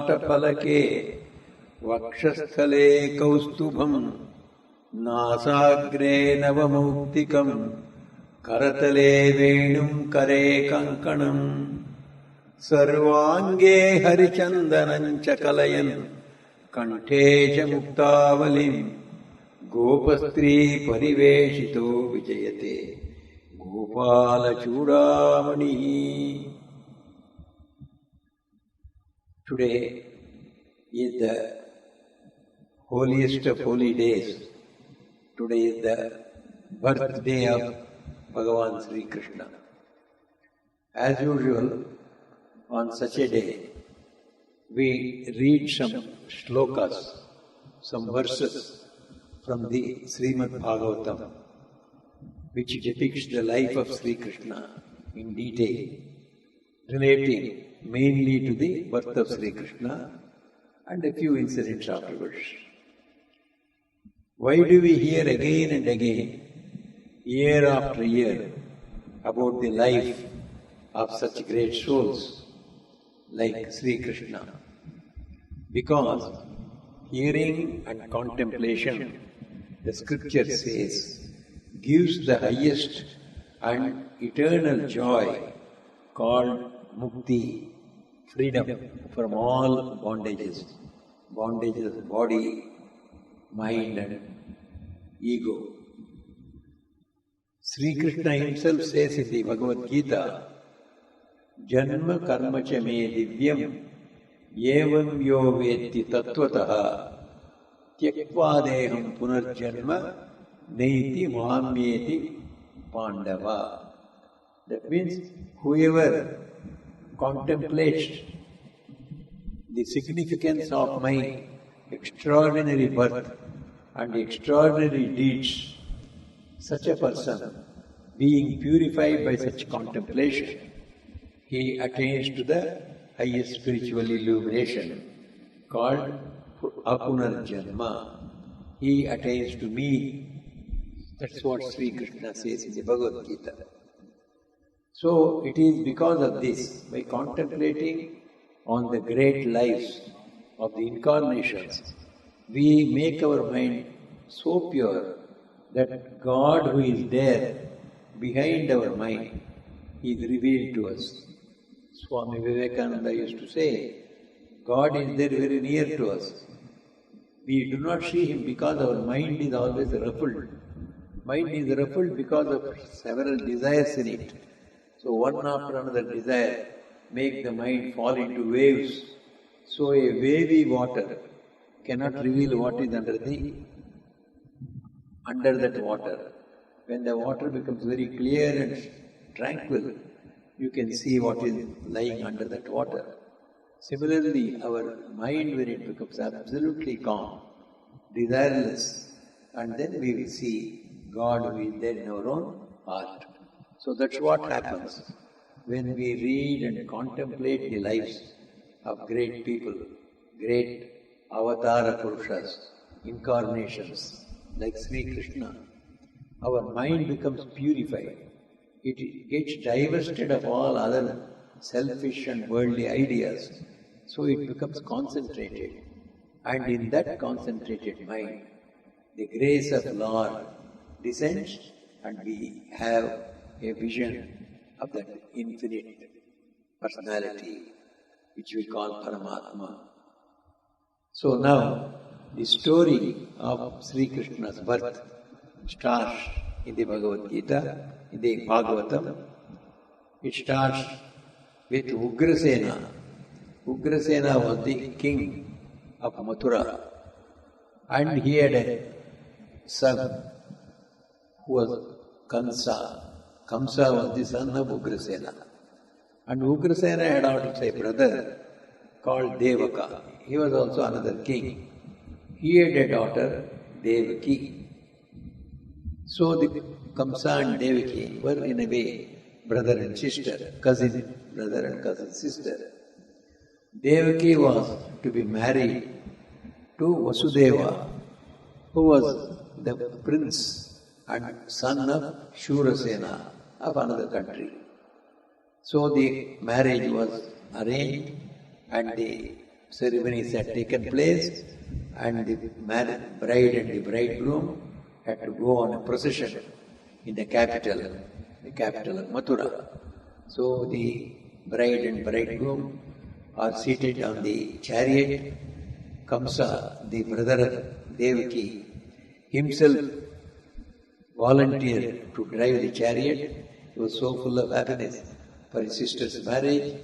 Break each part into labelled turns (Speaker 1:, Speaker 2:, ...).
Speaker 1: ललाटफलके वक्षस्थले कौस्तुभम् नासाग्रे नवमौक्तिकम् करतले वेणुम् करे कङ्कणम् सर्वाङ्गे हरिचन्दनम् च कलयन् कण्ठे च मुक्तावलिम् गोपस्त्री परिवेशितो विजयते गोपालचूडामणि. Today is the holiest of holy days. Today is the birthday of Bhagavan Sri Krishna. As usual, on such a day, we read some shlokas, some verses from the Srimad Bhagavatam, which depicts the life of Sri Krishna in detail, relating mainly to the birth of Sri Krishna and a few incidents afterwards. Why do we hear again and again, year after year, about the life of such great souls like Sri Krishna? Because hearing and contemplation, the scripture says, gives the highest and eternal joy called mukti, freedom from all bondages of body, mind and ego. Sri Krishna himself says in the Bhagavad Gita, Janma karma cha me divyam evam yo vetti tattvataha tyaktva deham punarjanma neiti mamyeti pandava. That means whoever contemplates the significance of my extraordinary birth and extraordinary deeds, such a person, being purified by such contemplation, he attains to the highest spiritual illumination called Apunarjanma. He attains to me. That's what Sri Krishna says in the Bhagavad Gita. So it is because of this, by contemplating on the great lives of the incarnations, we make our mind so pure that God who is there behind our mind is revealed to us. Swami Vivekananda used to say, God is there very near to us. We do not see Him because our mind is always ruffled. Mind is ruffled because of several desires in it. So one after another desire make the mind fall into waves. So a wavy water cannot reveal what is under that water. When the water becomes very clear and tranquil, you can see what is lying under that water. Similarly, our mind, when it becomes absolutely calm, desireless, and then we will see God who is there in our own heart. So that's what happens when we read and contemplate the lives of great people, great avatara purushas, incarnations like Sri Krishna. Our mind becomes purified. It gets divested of all other selfish and worldly ideas. So it becomes concentrated. And in that concentrated mind, the grace of Lord descends and we have a vision of that infinite personality which we call Paramatma. So now, the story of Sri Krishna's birth starts in the Bhagavad Gita, in the Bhagavatam. It starts with Ugrasena. Ugrasena was the king of Mathura, and he had a son who was Kamsa. Kamsa was the son of Ugrasena. And Ugrasena had also a brother called Devaka. He was also another king. He had a daughter, Devaki. So the Kamsa and Devaki were in a way brother and sister, cousin brother and cousin sister. Devaki was to be married to Vasudeva, who was the prince and son of Shurasena of another country. So the marriage was arranged and the ceremonies had taken place, and the bride and the bridegroom had to go on a procession in the capital of Mathura. So the bride and bridegroom are seated on the chariot. Kamsa, the brother of Devaki, himself volunteered to drive the chariot. He was so full of happiness for his sister's marriage.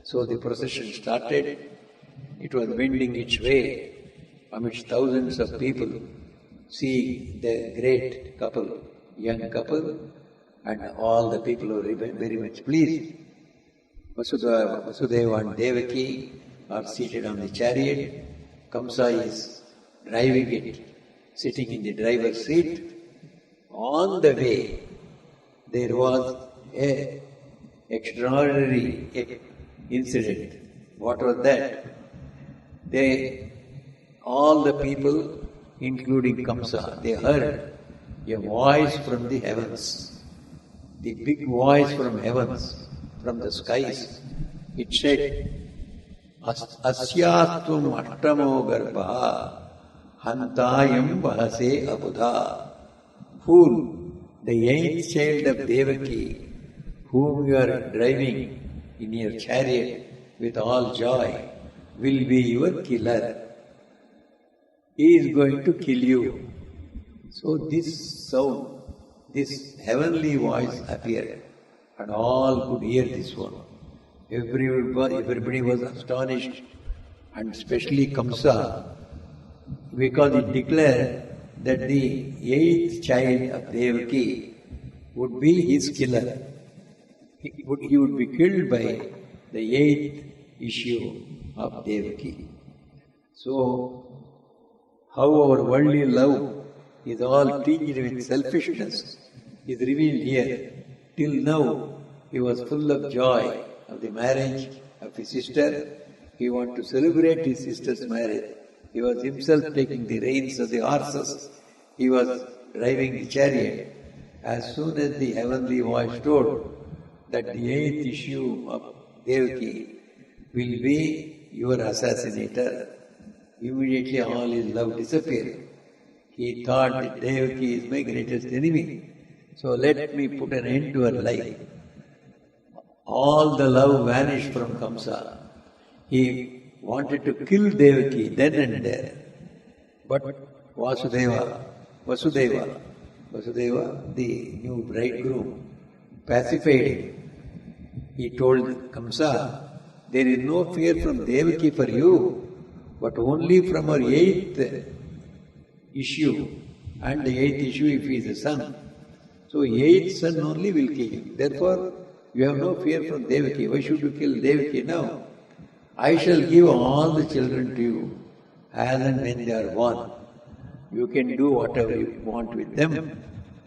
Speaker 1: So the procession started. It was wending its way amidst thousands of people, seeing the great couple, young couple, and all the people were very much pleased. Vasudeva and Devaki are seated on the chariot. Kamsa is driving it, sitting in the driver's seat. On the way, there was an extraordinary incident. What was that? All the people, including Kamsa, they heard a voice from the heavens. The big voice from heavens, from the skies. It said, Asyastvam ashtamo garbha hantayam vahase abudha. Fool, the eighth child of Devaki, whom you are driving in your chariot with all joy, will be your killer. He is going to kill you. So this sound, this heavenly voice appeared, and all could hear this one. Everybody was astonished, and especially Kamsa, because he declared that the eighth child of Devaki would be his killer. He would be killed by the eighth issue of Devaki. So, how our worldly love is all tinged with selfishness is revealed here. Till now, he was full of joy of the marriage of his sister. He wanted to celebrate his sister's marriage. He was himself taking the reins of the horses. He was driving the chariot. As soon as the heavenly voice told that the eighth issue of Devaki will be your assassinator, immediately all his love disappeared. He thought that Devaki is my greatest enemy. So let me put an end to her life. All the love vanished from Kamsa. He wanted to kill Devaki then and there. But Vasudeva, the new bridegroom, pacified him. He told Kamsa, there is no fear from Devaki for you, but only from her eighth issue. And the eighth issue if he is a son. So eighth son only will kill you. Therefore, you have no fear from Devaki. Why should you kill Devaki now? I shall give all the children to you as and when they are born. You can do whatever you want with them,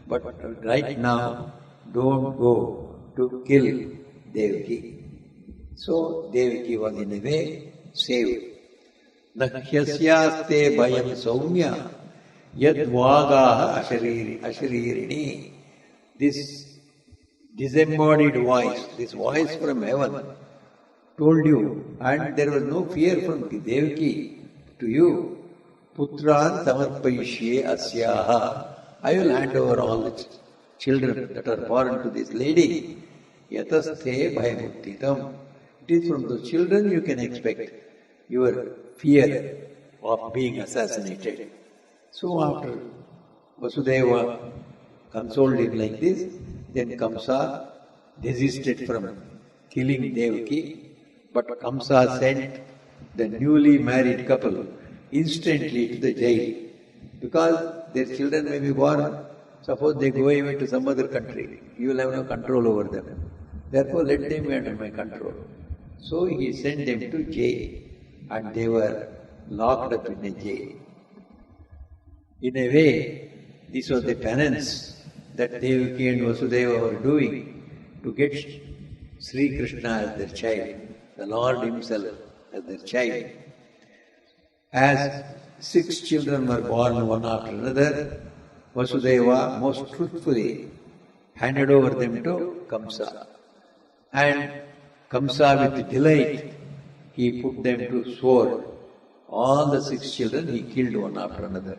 Speaker 1: but right now, don't go to kill Devaki. So Devaki was in a way saved. Nahyasyaste bhayam saumya yad vagaha asharirini. This disembodied voice, this voice from heaven, told you, and there was no fear from Devaki to you. Putran samarpayishye asyaha. I will hand over all the children that are born to this lady. Yataste bhayamuttitam. It is from those children you can expect your fear of being assassinated. So after Vasudeva consoled him like this, then Kamsa desisted from killing Devaki, but Kamsa sent the newly married couple instantly to the jail, because their children may be born. Suppose they go away to some other country, you will have no control over them. Therefore, let them be under my control. So he sent them to jail, and they were locked up in a jail. In a way, this was the penance that Devaki and Vasudeva were doing to get Sri Krishna as their child, the Lord himself as their child. As 6 children were born one after another, Vasudeva most truthfully handed over them to Kamsa. And Kamsa with delight, he put them to sword. All the 6 children he killed one after another.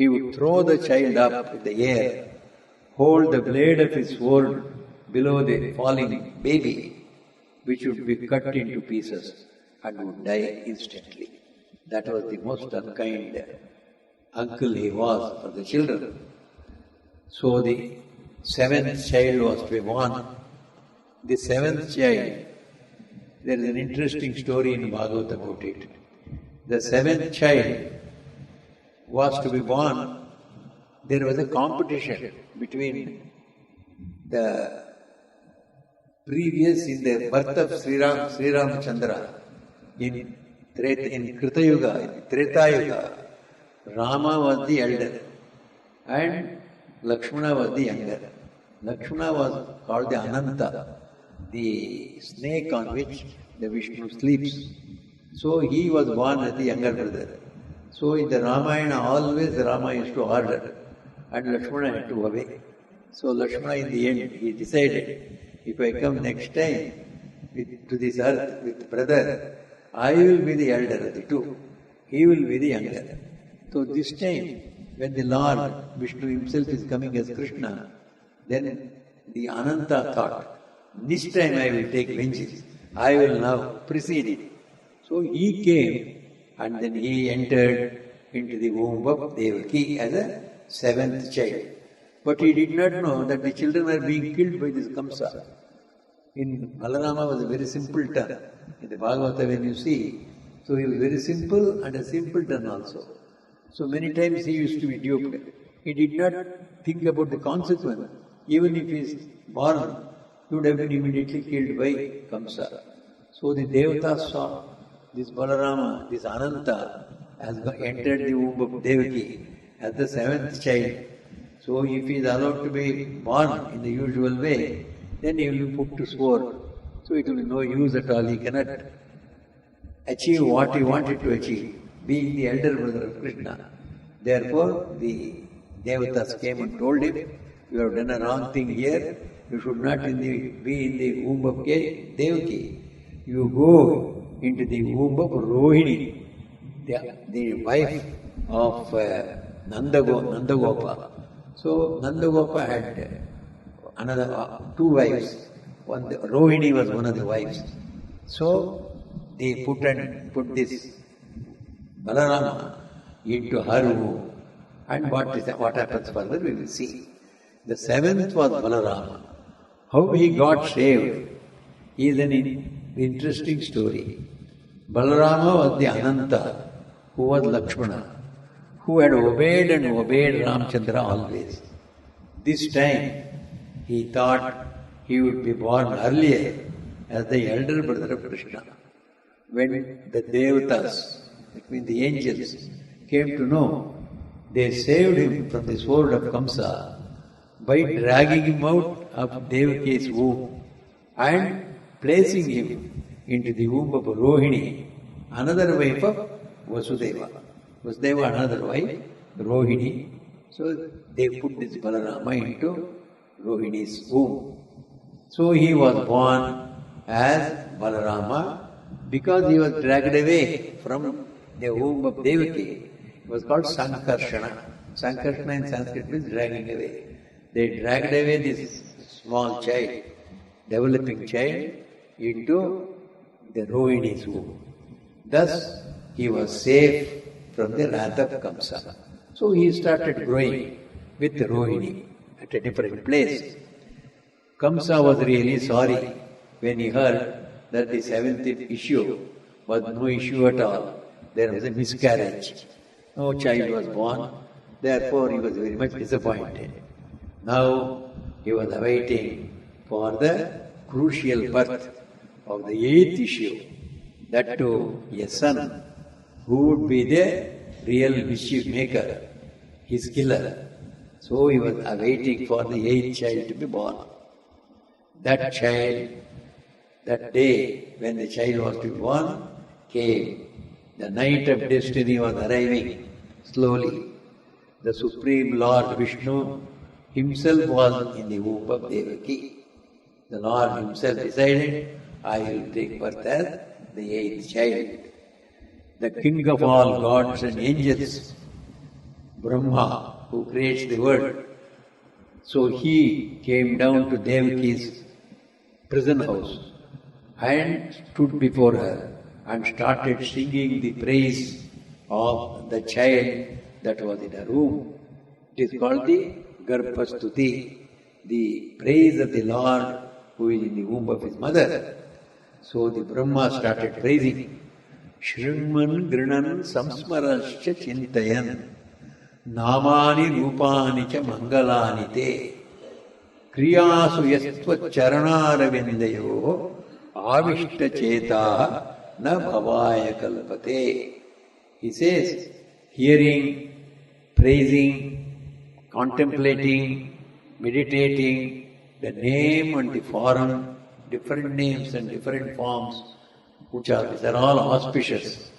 Speaker 1: He would throw the child up in the air, hold the blade of his sword below the falling baby, which would be cut into pieces and would die instantly. That was the most unkind uncle he was for the children. So the 7th child was to be born. The 7th child, there is an interesting story in Bhagavad about it. The 7th child was to be born. There was a competition between the previous, in the birth of Sri Ramachandra, in Krita Yuga, in Treta Yuga, Rama was the elder and Lakshmana was the younger. Lakshmana was called the Ananta, the snake on which the Vishnu sleeps. So he was born as the younger brother. So in the Ramayana, always Rama used to order and Lakshmana had to obey. So Lakshmana in the end, he decided, if I come next time to this earth with brother, I will be the elder of the two. He will be the younger. So this time, when the Lord Vishnu himself is coming as Krishna, then the Ananta thought, this time I will take vengeance. I will now precede it. So he came and then he entered into the womb of Devaki as a 7th child. But he did not know that the children are being killed by this Kamsa. In Balarama was a very simpleton. In the Bhagavata when you see, so he was very simple and a simpleton also. So many times he used to be duped. He did not think about the consequence. Even if he is born, he would have been immediately killed by Kamsa. So the Devatas saw this Balarama, this Ananta, has entered the womb of Devaki as the 7th child. So if he is allowed to be born in the usual way, then he will be put to sword. So it will be no use at all. He cannot achieve what he wanted to achieve, being the elder brother of Krishna. Therefore, the Devatas came and told him, you have done a wrong thing here. You should not be in the womb of Devaki. You go into the womb of Rohini, the wife of Nandagopa. So Nandagopa had another 2 wives. Rohini was one of the wives. So they put this Balarama into her womb. And what happens further we will see. The 7th was Balarama. How he got saved is an interesting story. Balarama was the Ananta, who was Lakshmana, who had obeyed and obeyed Ramachandra always. This time, he thought he would be born earlier as the elder brother of Krishna. When the Devatas, that means the angels, came to know, they saved him from the sword of Kamsa by dragging him out of Devaki's womb and placing him into the womb of Rohini, another wife of Vasudeva. Vasudeva, another wife, Rohini. So they put this Balarama into Rohini's womb. So he was born as Balarama because he was dragged away from the womb of Devaki. It was called Sankarshana. Sankarshana in Sanskrit means dragging away. They dragged away this small child, developing child, into the Rohini's womb. Thus, he was safe from the wrath of Kamsa. So he started growing with Rohini at a different place. Kamsa was really sorry when he heard that the 7th issue was no issue at all. There was a miscarriage. No child was born. Therefore, he was very much disappointed. Now, he was awaiting for the crucial birth of the 8th issue, that too a son who would be the real mischief maker, his killer. So he was awaiting for the 8th child to be born. That child, that day when the child was to be born, came. The night of destiny was arriving slowly. The Supreme Lord Vishnu himself was in the womb of Devaki. The Lord himself decided, I will take birth as the eighth child. The king of all gods and angels, Brahma, who creates the world. So he came down to Devaki's prison house and stood before her and started singing the praise of the child that was in her womb. It is called the Garbhastuti, the praise of the Lord who is in the womb of his mother. So the Brahma started praising. Shriman Grinan Samsmarascha Chintayan Namani Rupani Cha Mangalani Te Kriyasu Yastva Charanaravindayo Avishta Cheta Na Bhavaya Kalpate. He says, hearing, praising, contemplating, meditating, the name and the form, different names and different forms, which are, they're all auspicious.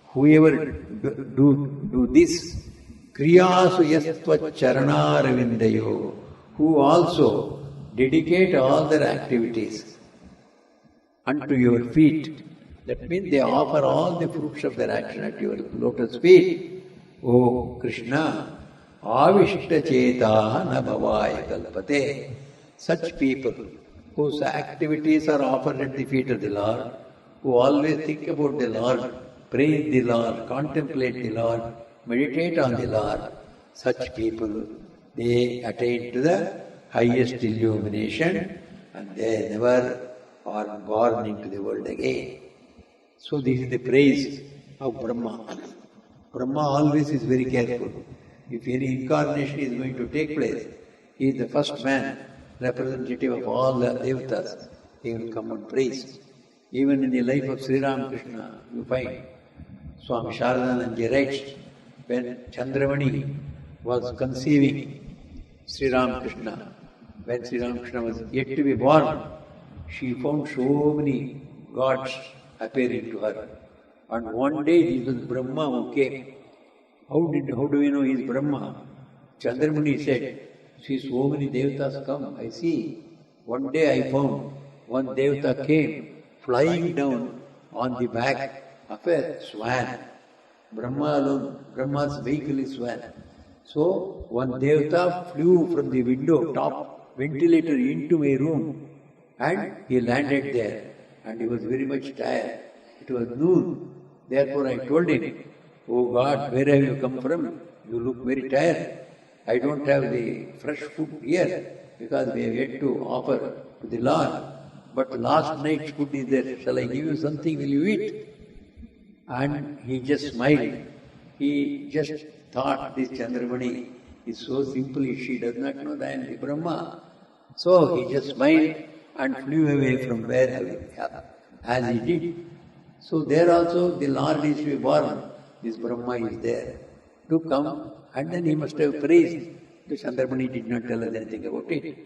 Speaker 1: Whoever do this, Kriyasu Yastva Charanaravindayo, who also dedicate all their activities unto your feet. That means they offer all the fruits of their action at your lotus feet. O Krishna, Avishta Cheta Na Bhavaya Kalpate. Such people whose activities are offered at the feet of the Lord, who always think about the Lord, praise the Lord, contemplate the Lord, meditate on the Lord, such people, they attain to the highest illumination and they never are born into the world again. So this is the praise of Brahma. Brahma always is very careful. If any incarnation is going to take place, he is the first man, representative of all the devatas. He will come and praise. Even in the life of Sri Ramakrishna, you find Swami Sharadanandaji writes, when Chandramani was conceiving Sri Ramakrishna, when Sri Ramakrishna was yet to be born, she found so many gods appearing to her. And one day it was Brahma who came. How do we know he is Brahma? Chandramani said, see, so many devatas come, I see. One day I found one devata came flying down on the back of a swan. Brahma alone, Brahma's vehicle is swan. So one devata flew from the window, top ventilator into my room, and he landed there. And he was very much tired. It was noon. Therefore I told him, oh God, where have you come from? You look very tired. I don't have the fresh food here because we have yet to offer to the Lord. But last night's food is there. Shall I give you something? Will you eat? And he just smiled. He just thought this Chandramani is so simple, she does not know that I am the Brahma. So he just smiled and flew away from where as he did. So there also the Lord is to be born. This Brahma is there to come, and then he must have praised. The Chandramani did not tell us anything about it.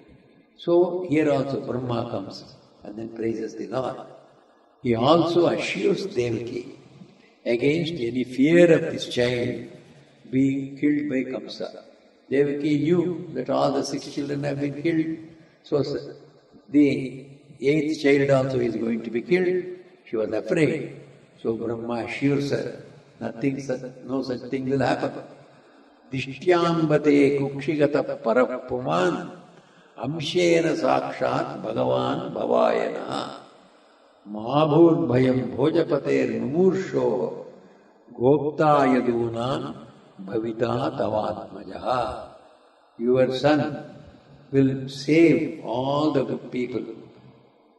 Speaker 1: So here also Brahma comes and then praises the Lord. He also assures Devaki against any fear of this child being killed by Kamsa. Devaki knew that all the 6 children have been killed, so the 8th child also is going to be killed. She was afraid. So Brahma assures her, no such thing will happen. Dishtyambate kukshigata parapuman amshena sakshat bhagavan bhavayana mahabhur bhayam bhojapater mumursho gopta yadunam bhavita tavatmaja. Your son will save all the good people.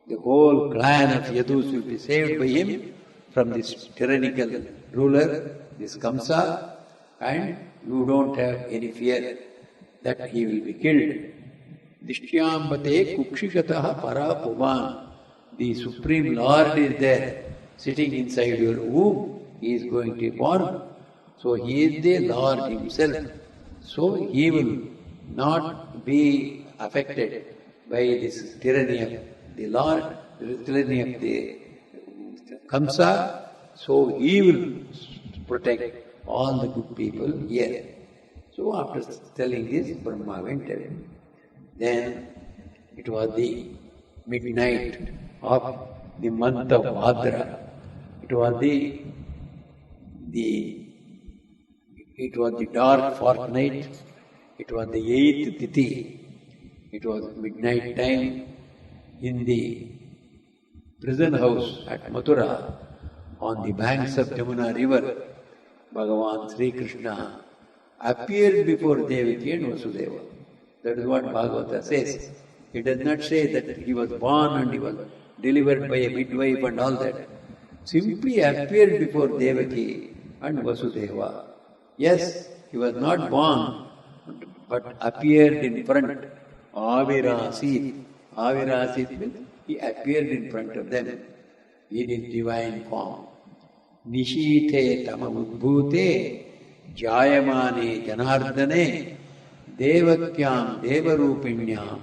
Speaker 1: The whole clan of Yadus will be saved by him from this tyrannical ruler, this Kamsa, and you don't have any fear that he will be killed. Dishtyambate kukshikataha para puman. The Supreme Lord is there, sitting inside your womb. He is going to be born. So he is the Lord himself. So he will not be affected by this tyranny of the Lord, the tyranny of the Kamsa. So he will protect all the good people here. So after telling this, Brahma went away. Then it was the midnight of the month of Bhadra, It was the dark fortnight. It was the 8th Tithi. It was midnight time. In the prison house at Mathura, on the banks of Jamuna river, Bhagavan Sri Krishna appeared before Devaki and Vasudeva. That is what Bhagavata says. It does not say that he was born and he was delivered by a midwife and all that. Simply appeared before Devaki and Vasudeva. Yes, he was not born, but appeared in front. Avirasit. Avirasit means he appeared in front of them in his divine form. Nishite tamamudbhute jayamane janardane devakyam devarupinyam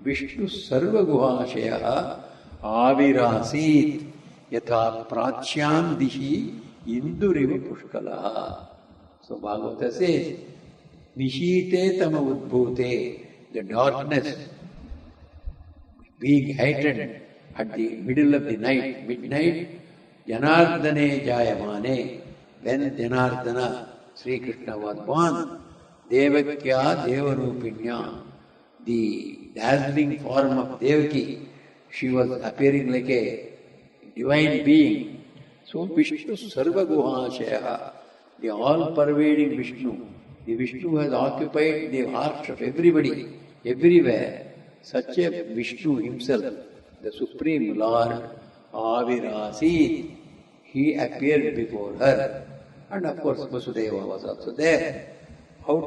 Speaker 1: Vishnu sarvaguhashaya avirasit yatha prachyam dishi induriva pushkalaha. So Bhagavata says, Nishite tamamudbhute, the darkness being heightened at the middle of the night, midnight, Janardane Jayamane, when Janardana, Sri Krishna was born, Devakya Devarupinya, the dazzling form of Devaki, she was appearing like a divine being. So Vishnu Sarvaguhashaya, the all-pervading Vishnu, the Vishnu has occupied the hearts of everybody, everywhere. Such a Vishnu himself, the Supreme Lord, Avirasit, he appeared before her. And of course Vasudeva was also there. How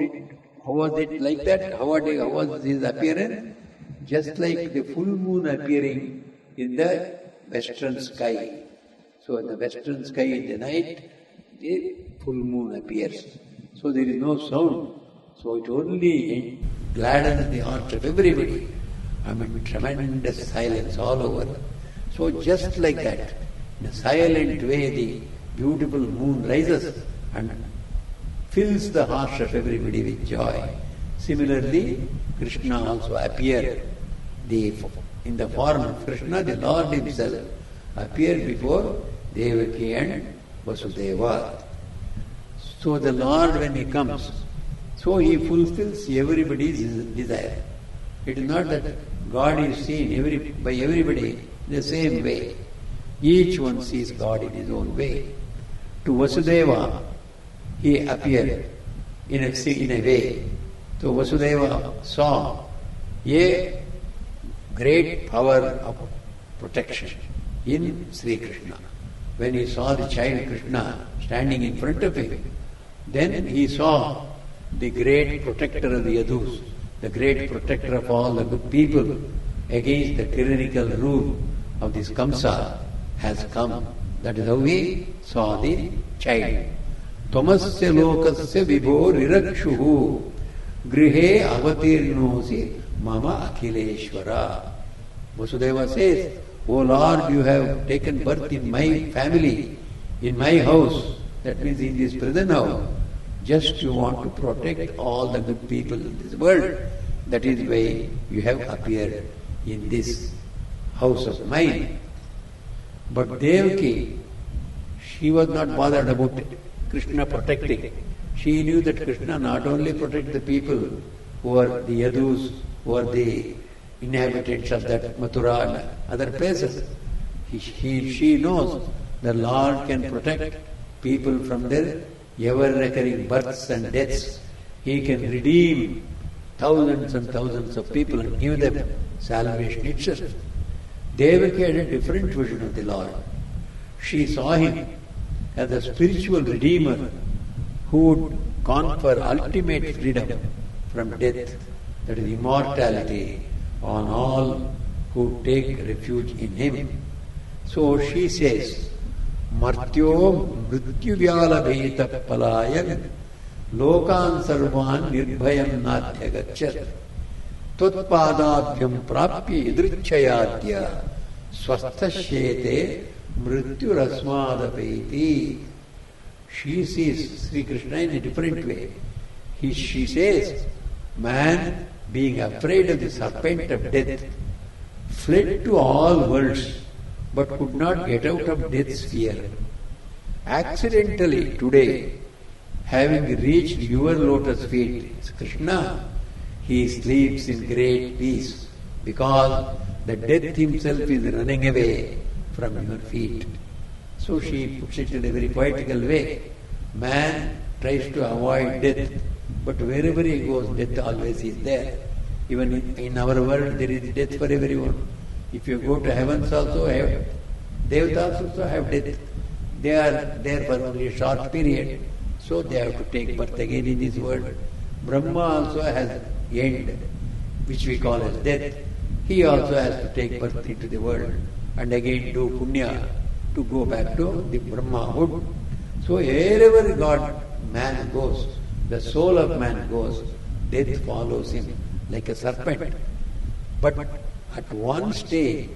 Speaker 1: was it like that? How was his appearance? Just like the full moon appearing in the western sky. So in the western sky in the night, the full moon appears. So there is no sound. So it only gladdens the heart of everybody. I mean, tremendous silence all over. So just like that, in a silent way, the beautiful moon rises and fills the hearts of everybody with joy. Similarly, Krishna also appeared. In the form of Krishna, the Lord himself appeared before Devaki and Vasudeva. So the Lord, when he comes, so he fulfills everybody's desire. It is not that God is seen by everybody the same way. Each one sees God in his own way. To Vasudeva, he appeared in a way. So Vasudeva saw a great power of protection in Sri Krishna. When he saw the child Krishna standing in front of him, then he saw the great protector of the Yadus, the great protector of all the good people against the tyrannical rule of this Kamsa has come. That is how we saw the child. Tamasya lokasya vibho rirakshuhu grihe avatirnosi mama akhileshwara. Vasudeva says, O Lord, you have taken birth in my family, in my house, that means in this present house. Just you want to protect all the good people in this world. That is why you have appeared in this house of mine. But Devaki, she was not bothered about Krishna protecting. She knew that Krishna not only protects the people who are the Yadus, who are the inhabitants of that Mathura and other places. She knows the Lord can protect people from their ever-recurring births and deaths. He can redeem thousands and thousands of people and give them salvation itself. Devaki had a different vision of the Lord. She saw him as a spiritual redeemer who would confer ultimate freedom from death, that is immortality, on all who take refuge in him. So she says, Martyo mrityu-vyala bheta palayan lokan sarvan nirbhayam natyagachat tutpadabhyam prapya idrichayatya swasthashyete mrityurasmadapeti. She sees Sri Krishna in a different way. She says, man, being afraid of the serpent of death, fled to all worlds, but could not get out of death's fear. accidentally today, having reached your lotus feet, Krishna, he sleeps in great peace because the death himself is running away from your feet. So she puts it in a very poetical way. Man tries to avoid death, but wherever he goes, death always is there. Even in our world, there is death for everyone. If you go to heavens also, Devatas also have death. They are there for only a short period, so they have to take birth again in this world. Brahma also has end, which we call as death. He also has to take birth into the world and again do punya to go back to the Brahmahood. So wherever man goes, the soul of man goes, death follows him like a serpent. But at one stage,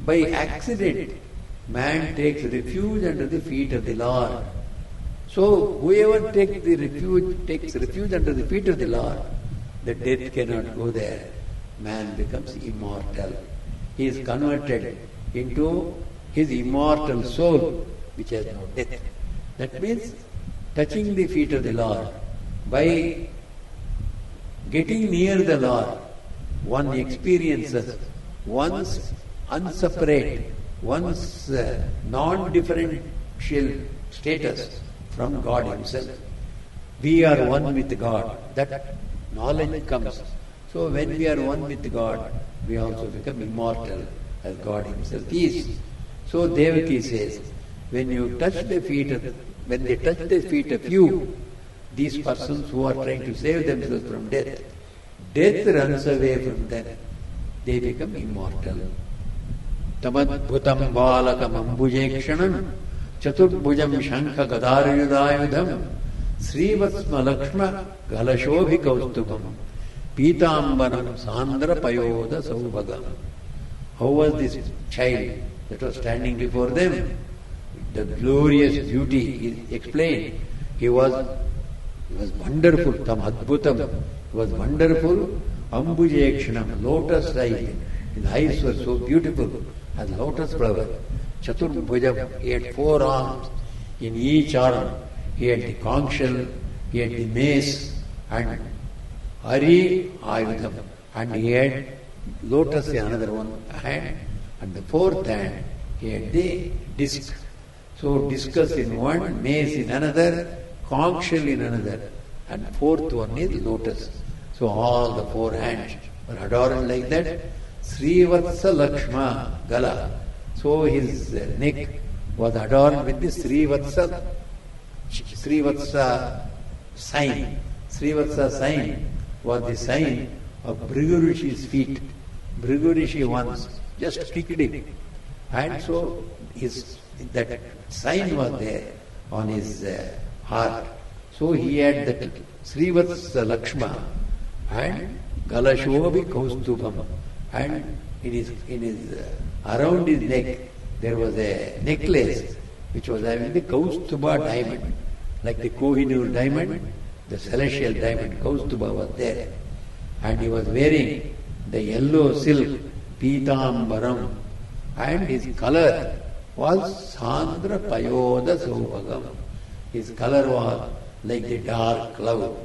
Speaker 1: by accident, man takes refuge under the feet of the Lord. So whoever takes refuge under the feet of the Lord, the death cannot go there. Man becomes immortal. He is converted into his immortal soul, which has no death. That means touching the feet of the Lord, by getting near the Lord, one experiences one's unseparate, one's non-differential status from God Himself. We are one with God. That knowledge comes. So when we are one with God, we also become immortal as God Himself is. So Devaki says, when they touch the feet of you, these persons who are trying to save themselves from death, death runs away from them. They become immortal. Tamadbhutam balakam ambujekshanam chaturbhujam shankha gadaryudayudham srivatsma lakshma galashobhi kaustubam pitambaram sandra payoda saubhagam. How was this child that was standing before them? The glorious beauty is explained. He was wonderful. Tam adbhutam. He was wonderful. Ambujekshanam, lotus eyes. His eyes were so beautiful as lotus flower. Chaturbhujam, he had 4 arms. In each arm, he had the conch shell, he had the mace, and Hari Ayudham. And he had lotus in another one hand, and the 4th hand, he had the disc. So discus in one, mace in another, conch shell in another, and 4th one is lotus. So all the 4 hands were adorned like that. Srivatsa Lakshma Gala. So his neck was adorned with the Srivatsa sign. Srivatsa sign was the sign of Bhrigu Rishi's feet. Bhrigu Rishi once just kicked him. And so that sign was there on his heart. So he had that Srivatsa Lakshma and Galashobi Kaustubam. And around his neck there was a necklace which was having the Kaustuba diamond, like the Kohinoor diamond, the celestial diamond, Kaustuba was there. And he was wearing the yellow silk, Pitambaram, and his color was Sandra Payoda Saubhagam. His color was like the dark cloud,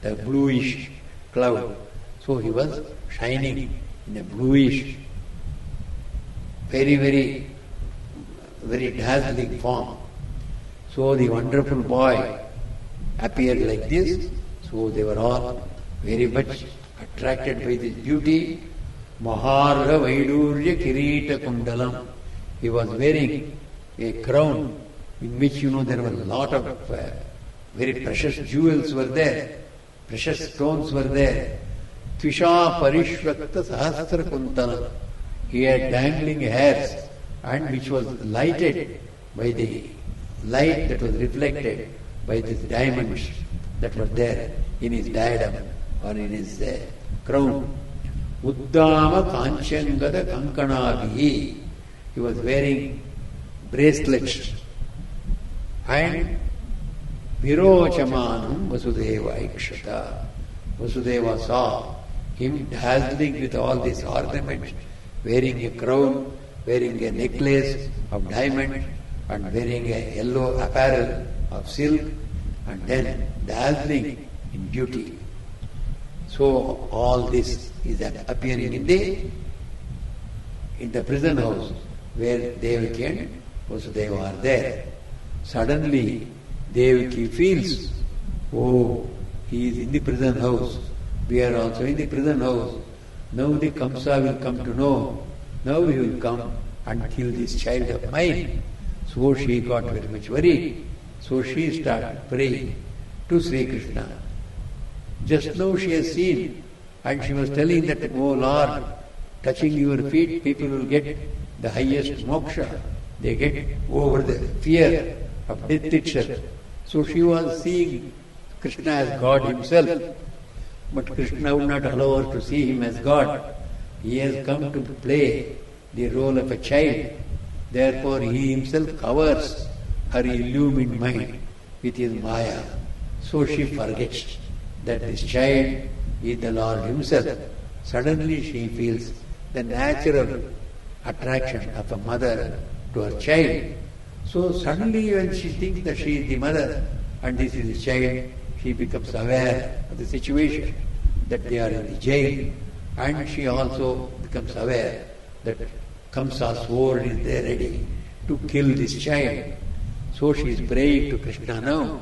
Speaker 1: the bluish cloud. So he was shining in a bluish, very, very, very dazzling form. So the wonderful boy appeared like this. So they were all very much attracted by this beauty. Maharga Vaidurya Kirita Kundalam. He was wearing a crown in which there were a lot of very precious jewels were there, precious stones were there. Tvisha Parishvakta Sahasra Kuntalam. He had dangling hairs, and which was lighted by the light that was reflected by these diamonds that were there in his diadem or in his crown. Uddama Kanchangada Kankanabhi. He was wearing bracelets. And Virochamanam Vasudeva Ikshata. Vasudeva saw him dazzling with all these ornaments, wearing a crown, wearing a necklace of diamonds, and wearing a yellow apparel of silk and then dazzling in beauty. So all this is appearing in the prison house where Devaki and Vasudeva are there. Suddenly Devaki feels, oh, he is in the prison house. We are also in the prison house. Now the Kamsa will come to know. Now he will come and kill this child of mine. So she got very much worried. So she started praying to Sri Krishna. Just now she has seen, and she was telling that, oh Lord, touching your feet, people will get the highest moksha. They get over the fear of death itself. So she was seeing Krishna as God himself. But Krishna would not allow her to see him as God. He has come to play the role of a child. Therefore he himself covers her illumined mind with his maya. So she forgets that this child is the Lord himself. Suddenly she feels the natural attraction of a mother to her child. So suddenly when she thinks that she is the mother and this is the child, she becomes aware of the situation, that they are in the jail, and she also becomes aware that Kamsa's sword is there ready to kill this child. So she is praying to Krishna now,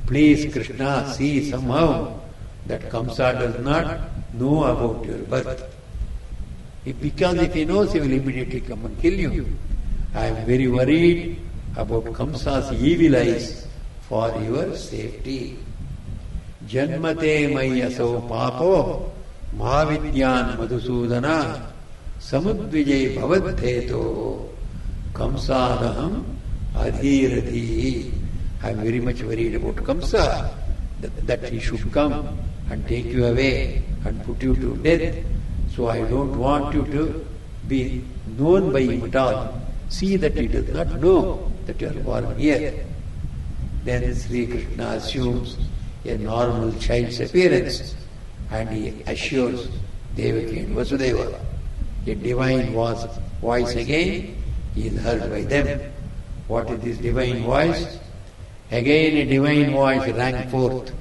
Speaker 1: please Krishna, see somehow that Kamsa does not know about your birth. Because if he knows, he will immediately come and kill you. I am very worried about Kamsa's evil eyes for your safety. Janmate mayaso papo mahavidyan madhusudana samudvijay bhavadheto Kamsadaham adhirati. I am very much worried about Kamsa, that he should come and take you away and put you to death. So I don't want you to be known by him at all. See that he does not know that you are born here. Then Sri Krishna assumes a normal child's appearance and he assures Devaki and Vasudeva. A divine voice again is heard by them. What is this divine voice? Again a divine voice rang forth.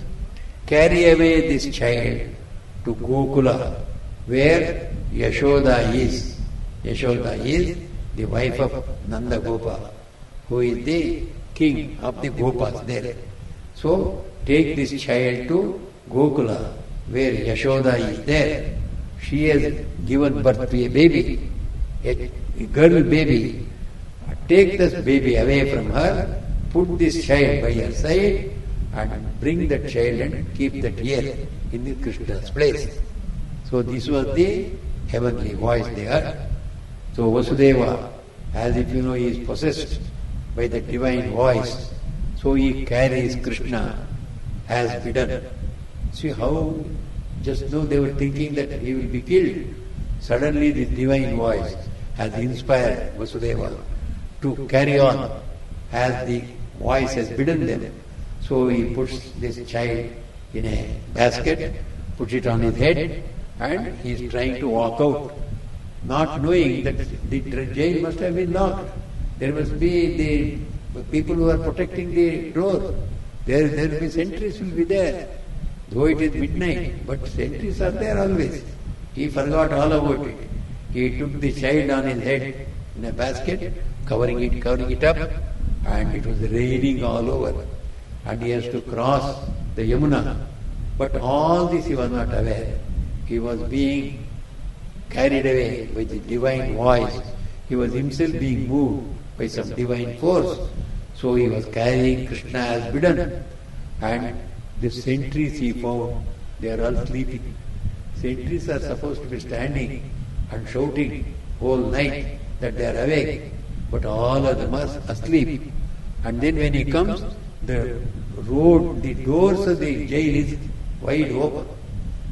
Speaker 1: Carry away this child to Gokula, where Yashoda is. Yashoda is the wife of Nanda Gopa, who is the king of the Gopas there. So take this child to Gokula, where Yashoda is there. She has given birth to a baby, a girl baby. Take this baby away from her, put this child by her side, and bring that child and keep that here in the Krishna's place. So this was the heavenly voice they heard. So Vasudeva, as if he is possessed by the divine voice, so he carries Krishna as bidden. See how just now they were thinking that he will be killed. Suddenly this divine voice has inspired Vasudeva to carry on as the voice has bidden them. So he puts this child in a basket, puts it on his head, and he is trying to walk out, not knowing that the jail must have been locked. There must be the people who are protecting the door. There will be sentries will be there. Though it is midnight, but sentries are there always. He forgot all about it. He took the child on his head in a basket, covering it up, and it was raining all over. And he has to cross the Yamuna. But all this he was not aware. He was being carried away by the divine voice. He was himself being moved by some divine force. So he was carrying Krishna as bidden. And the sentries he found, they are all sleeping. Sentries are supposed to be standing and shouting whole night that they are awake. But all of them are asleep. And then when he comes, the doors of the jail is wide open,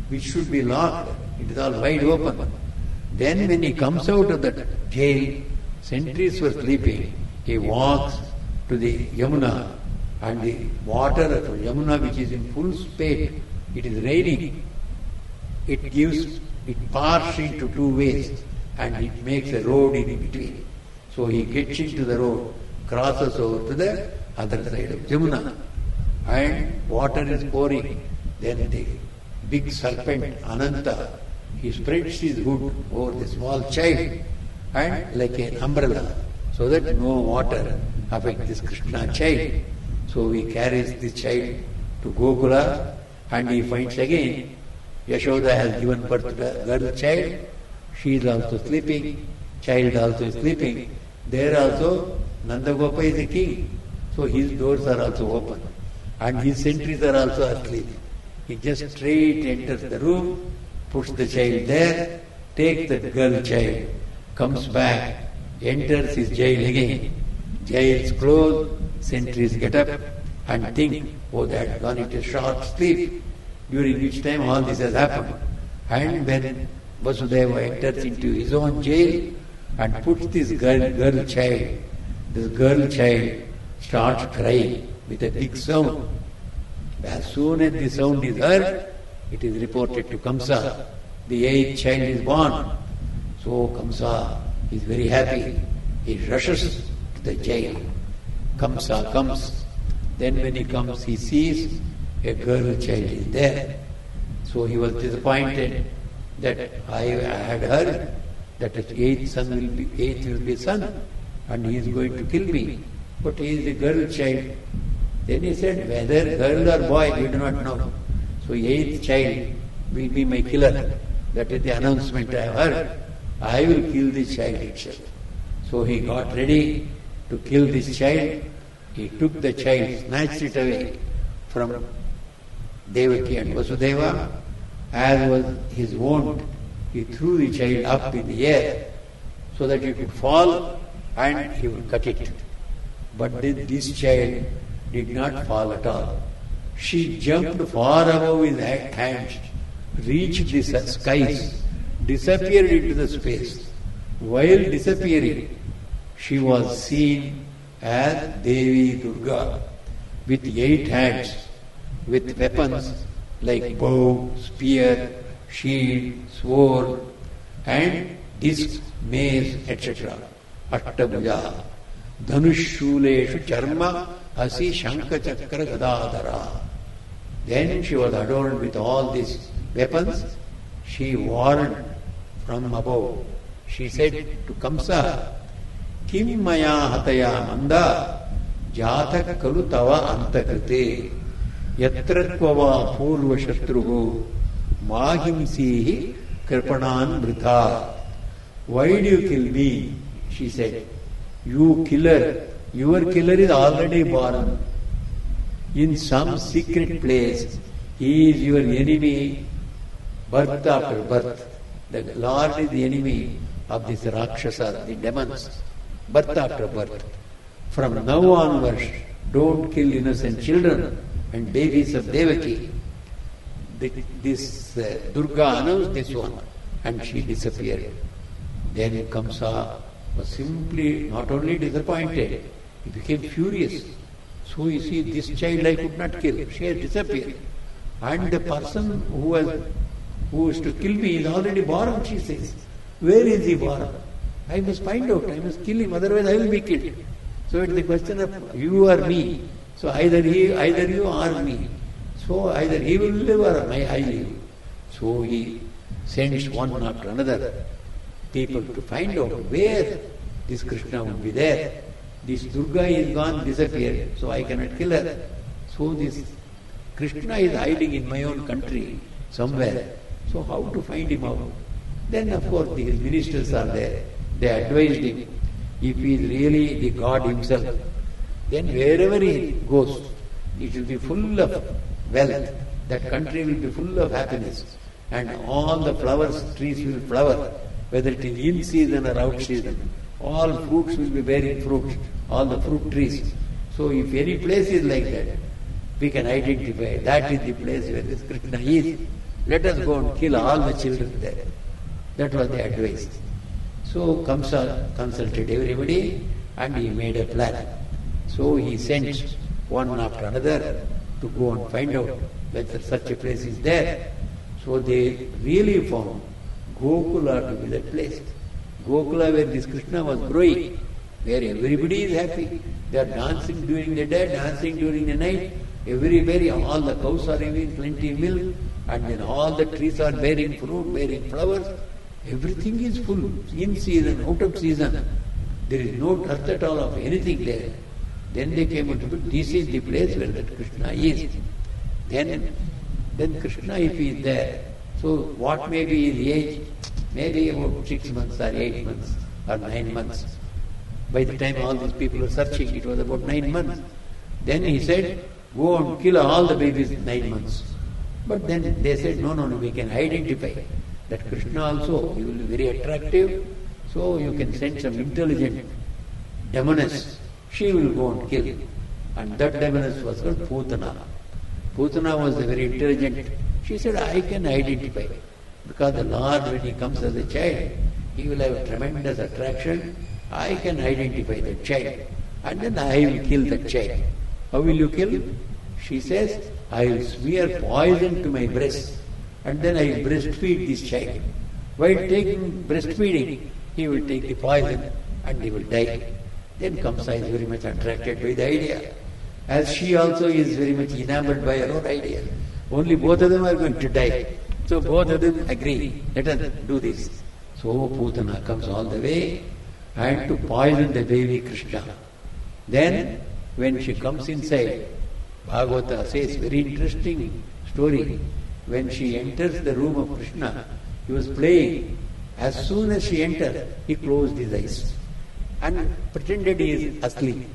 Speaker 1: which should be locked. It is all wide open. Then when he comes out of the jail, sentries were sleeping. He walks to the Yamuna, and the water of Yamuna, which is in full spate, it is raining. It parts into two ways, and it makes a road in between. So he gets into the road. crosses over to the other side of Jamuna. And water is pouring. Then the big serpent, Ananta, he spreads his hood over the small child and like an umbrella, so that no water affects this Krishna child. So he carries this child to Gokula, and he finds again Yashoda has given birth to a girl child. She is also sleeping, child also is sleeping. There also Nandagopa is a king, so his doors are also open and his sentries are also asleep. He just straight enters the room, puts the child there, takes the girl child, comes back, enters his jail again. Jail is closed, sentries get up and think, oh, they had gone into short sleep, during which time all this has happened. And when Vasudeva enters into his own jail and puts this girl child starts crying with a big sound. As soon as the sound is heard, it is reported to Kamsa. The 8th child is born. So Kamsa is very happy. He rushes to the jail. Kamsa comes. Then when he comes, he sees a girl child is there. So he was disappointed that I had heard that the 8th will be son, and he is going to kill me. But he is a girl child. Then he said, whether girl or boy, we do not know. So 8th child will be my killer. That is the announcement I have heard. I will kill this child itself. So he got ready to kill this child. He took the child, snatched it away from Devaki and Vasudeva. As was his wont, he threw the child up in the air so that it would fall and he would cut it. But this child did not fall at all. She jumped far above his hands, reached the skies, disappeared into the space. While disappearing, she was seen as Devi Durga with 8 hands, with weapons like bow, spear, shield, sword, and disc, mace, etc. Ashtabhuja, Dhanushuleshu Charma, Asi Shanka Chakra Gadadara. Then she was adorned with all these weapons. She warned from above. She said to Kamsa, Kim maya hataya manda, jata kalu tava antakrite, yatratva purva shatruhu, mahimsihi kripanan vritha. Why do you kill me? She said. You killer, your killer is already born. In some secret place, he is your enemy, birth after birth. The Lord is the enemy of this Rakshasa, the demons, birth after birth. From now onwards, don't kill innocent children and babies of Devaki. This Durga announced this one, and she disappeared. Then Kamsa was simply not only disappointed, he became furious. So you see, this child I could not kill, she has disappeared. And the person who is to kill me is already born, she says. Where is he born? I must find out, I must kill him, otherwise I will be killed. So it's the question of you or me. So either you or me. So either he will live or I live. So he sends one after another people to find out where this Krishna would be there. This Durga is gone, disappeared, so I cannot kill her. So this Krishna is hiding in my own country somewhere. So how to find him out? Then of course his ministers are there. They advised him, if he is really the God himself, then wherever he goes, it will be full of wealth. That country will be full of happiness. And all the flowers, trees will flower, whether it is in season or out season. All fruits will be bearing fruits, all the fruit trees. So if any place is like that, we can identify that is the place where this Krishna is. Let us go and kill all the children there. That was the advice. So Kamsa consulted everybody and he made a plan. So he sent one after another to go and find out whether such a place is there. So they really found Gokula to be that place. Gokula where this Krishna was growing, where everybody is happy.
Speaker 2: They are dancing during the day, dancing during the night. Everywhere, all the cows are giving plenty of milk, and then all the trees are bearing fruit, bearing flowers. Everything is full, in season, out of season. There is no dearth at all of anything there. Then they came to this is the place where that Krishna is. Then Krishna, if he is there, so what may be his age? Maybe about 6 months or 8 months or 9 months. By the time all these people were searching, it was about 9 months. Then he said, go and kill all the babies in 9 months. But then they said, no, we can identify that Krishna also, he will be very attractive, so you can send some intelligent demoness. She will go and kill. And that demoness was called Putana. Putana was very intelligent. She said, I can identify. Because the Lord, when he comes as a child, he will have a tremendous attraction. I can identify the child. And then I will kill the child. How will you kill? She says, I will smear poison to my breast. And then I will breastfeed this child. While taking breastfeeding, he will take the poison and he will die. Then Kamsa is very much attracted by the idea. As she also is very much enamored by her own idea. Only both of them are going to die. So both of them agree, let us do this. So Putana comes all the way and to poison the baby Krishna. Then when she comes inside, Bhagavata says very interesting story. When she enters the room of Krishna, he was playing. As soon as she entered, he closed his eyes and pretended he is asleep.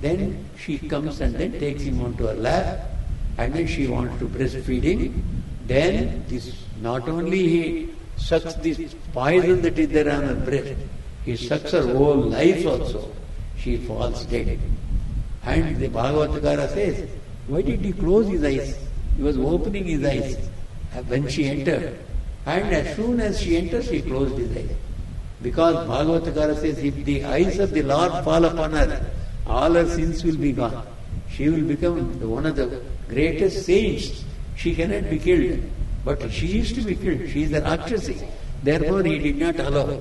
Speaker 2: Then she comes and then takes him onto her lap, and then she wants to breastfeed him. Then this, not only he sucks this poison that is there on her breast, he sucks her whole life also. She falls dead. And the Bhagavatakara says, why did he close his eyes? He was opening his eyes when she entered. And as soon as she enters, he closed his eyes. Because Bhagavatakara says, if the eyes of the Lord fall upon her, all her sins will be gone. She will become one of the greatest saints. She cannot be killed. But she is to be killed. She is a Rakshasi. Therefore he did not allow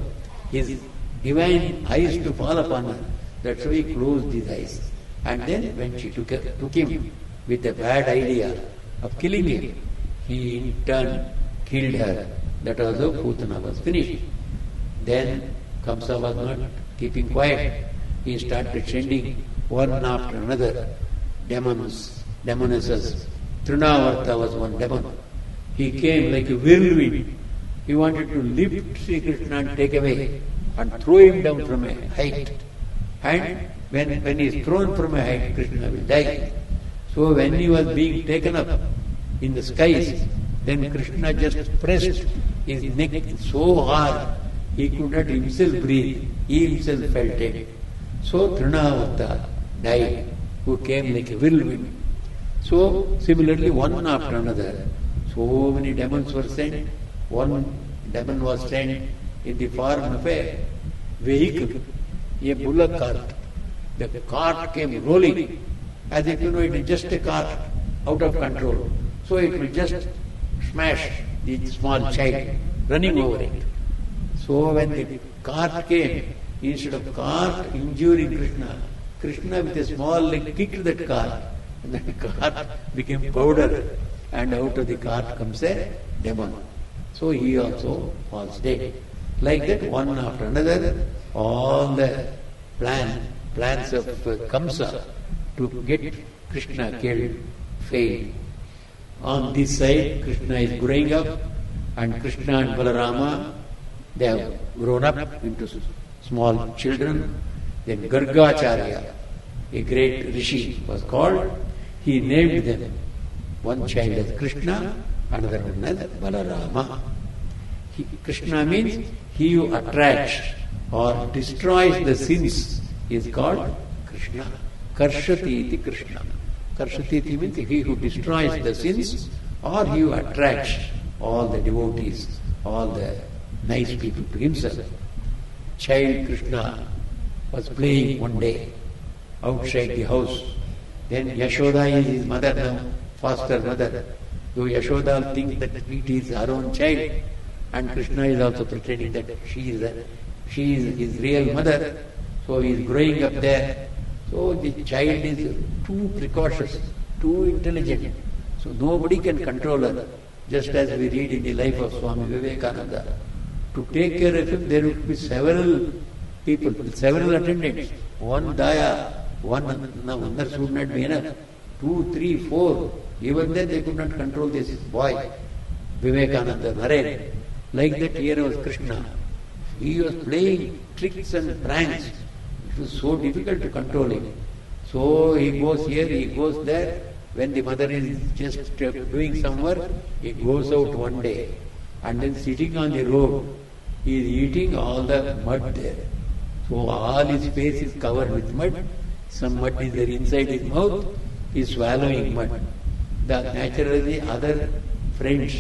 Speaker 2: his divine eyes to fall upon her. That's why he closed his eyes. And then when she took him with a bad idea of killing him, he in turn killed her. That also Putana was finished. Then Kamsa was not keeping quiet. He started sending one after another demonesses. Trinavarta was one demon. He came like a whirlwind. He wanted to lift Sri Krishna and take away and throw him down from a height. And when he is thrown from a height, Krishna will die. So when he was being taken up in the skies, then Krishna just pressed his neck so hard, he could not himself breathe. He himself felt it. So Trinavarta died, who came like a whirlwind. So similarly, one after another, so many demons were sent. One demon was sent in the form of a vehicle, a bullock cart. The cart came rolling, as if it is just a cart out of control. So it will just smash the small child running over it. So when the cart came, instead of cart injuring Krishna, Krishna with a small leg kicked that cart, and the cart became powder, and out of the cart comes a demon. So he also falls dead. Like that, one after another, all the plans of Kamsa to get Krishna killed failed. On this side, Krishna is growing up, and Krishna and Balarama, they have grown up into small children. Then Gargacharya, a great rishi, was called. He named them. One child as Krishna, another one as Balarama. Krishna means he who attracts or destroys the sins is called Krishna. Karshati iti Krishna. Karshati iti means he who destroys the sins or he who attracts all the devotees, all the nice people to himself. Child Krishna was playing one day outside the house. Then Yashoda is his mother now, foster mother. So Yashoda thinks that it is her own child, and Krishna is also pretending that she is his real mother. So he is growing up there. So the child is too precautious, too intelligent. So nobody can control her. Just as we read in the life of Swami Vivekananda. To take care of him, there would be several people, several attendants. One daya, one nurse would not be enough. 2, 3, 4. Even then they could not control this boy, Vivekananda, Naren. Like that here was Krishna. He was playing tricks and pranks. It was so difficult to control him. So he goes here, he goes there. When the mother is just doing some work, he goes out one day. And then sitting on the road, he is eating all the mud there. So all his face is covered with mud. Some mud is there inside his mouth. He is swallowing mud. Naturally, other friends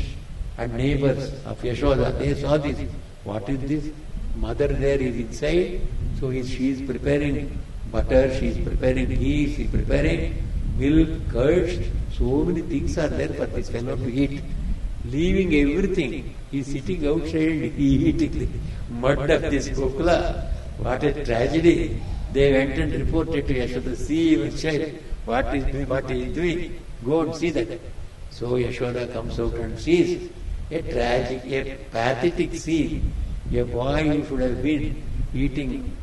Speaker 2: and neighbors of Yashoda, they saw this. What is this? Mother there is inside. So she is preparing butter, she is preparing ghee, she is preparing milk, curds. So many things are there for this fellow to eat. Leaving everything, he is sitting outside, he eating the mud of this Gokula. What a tragedy. They went and reported to Yashoda, see your child, what he is doing. Go and see that. So Yashoda comes out and sees a tragic, a pathetic scene. A boy who should have been eating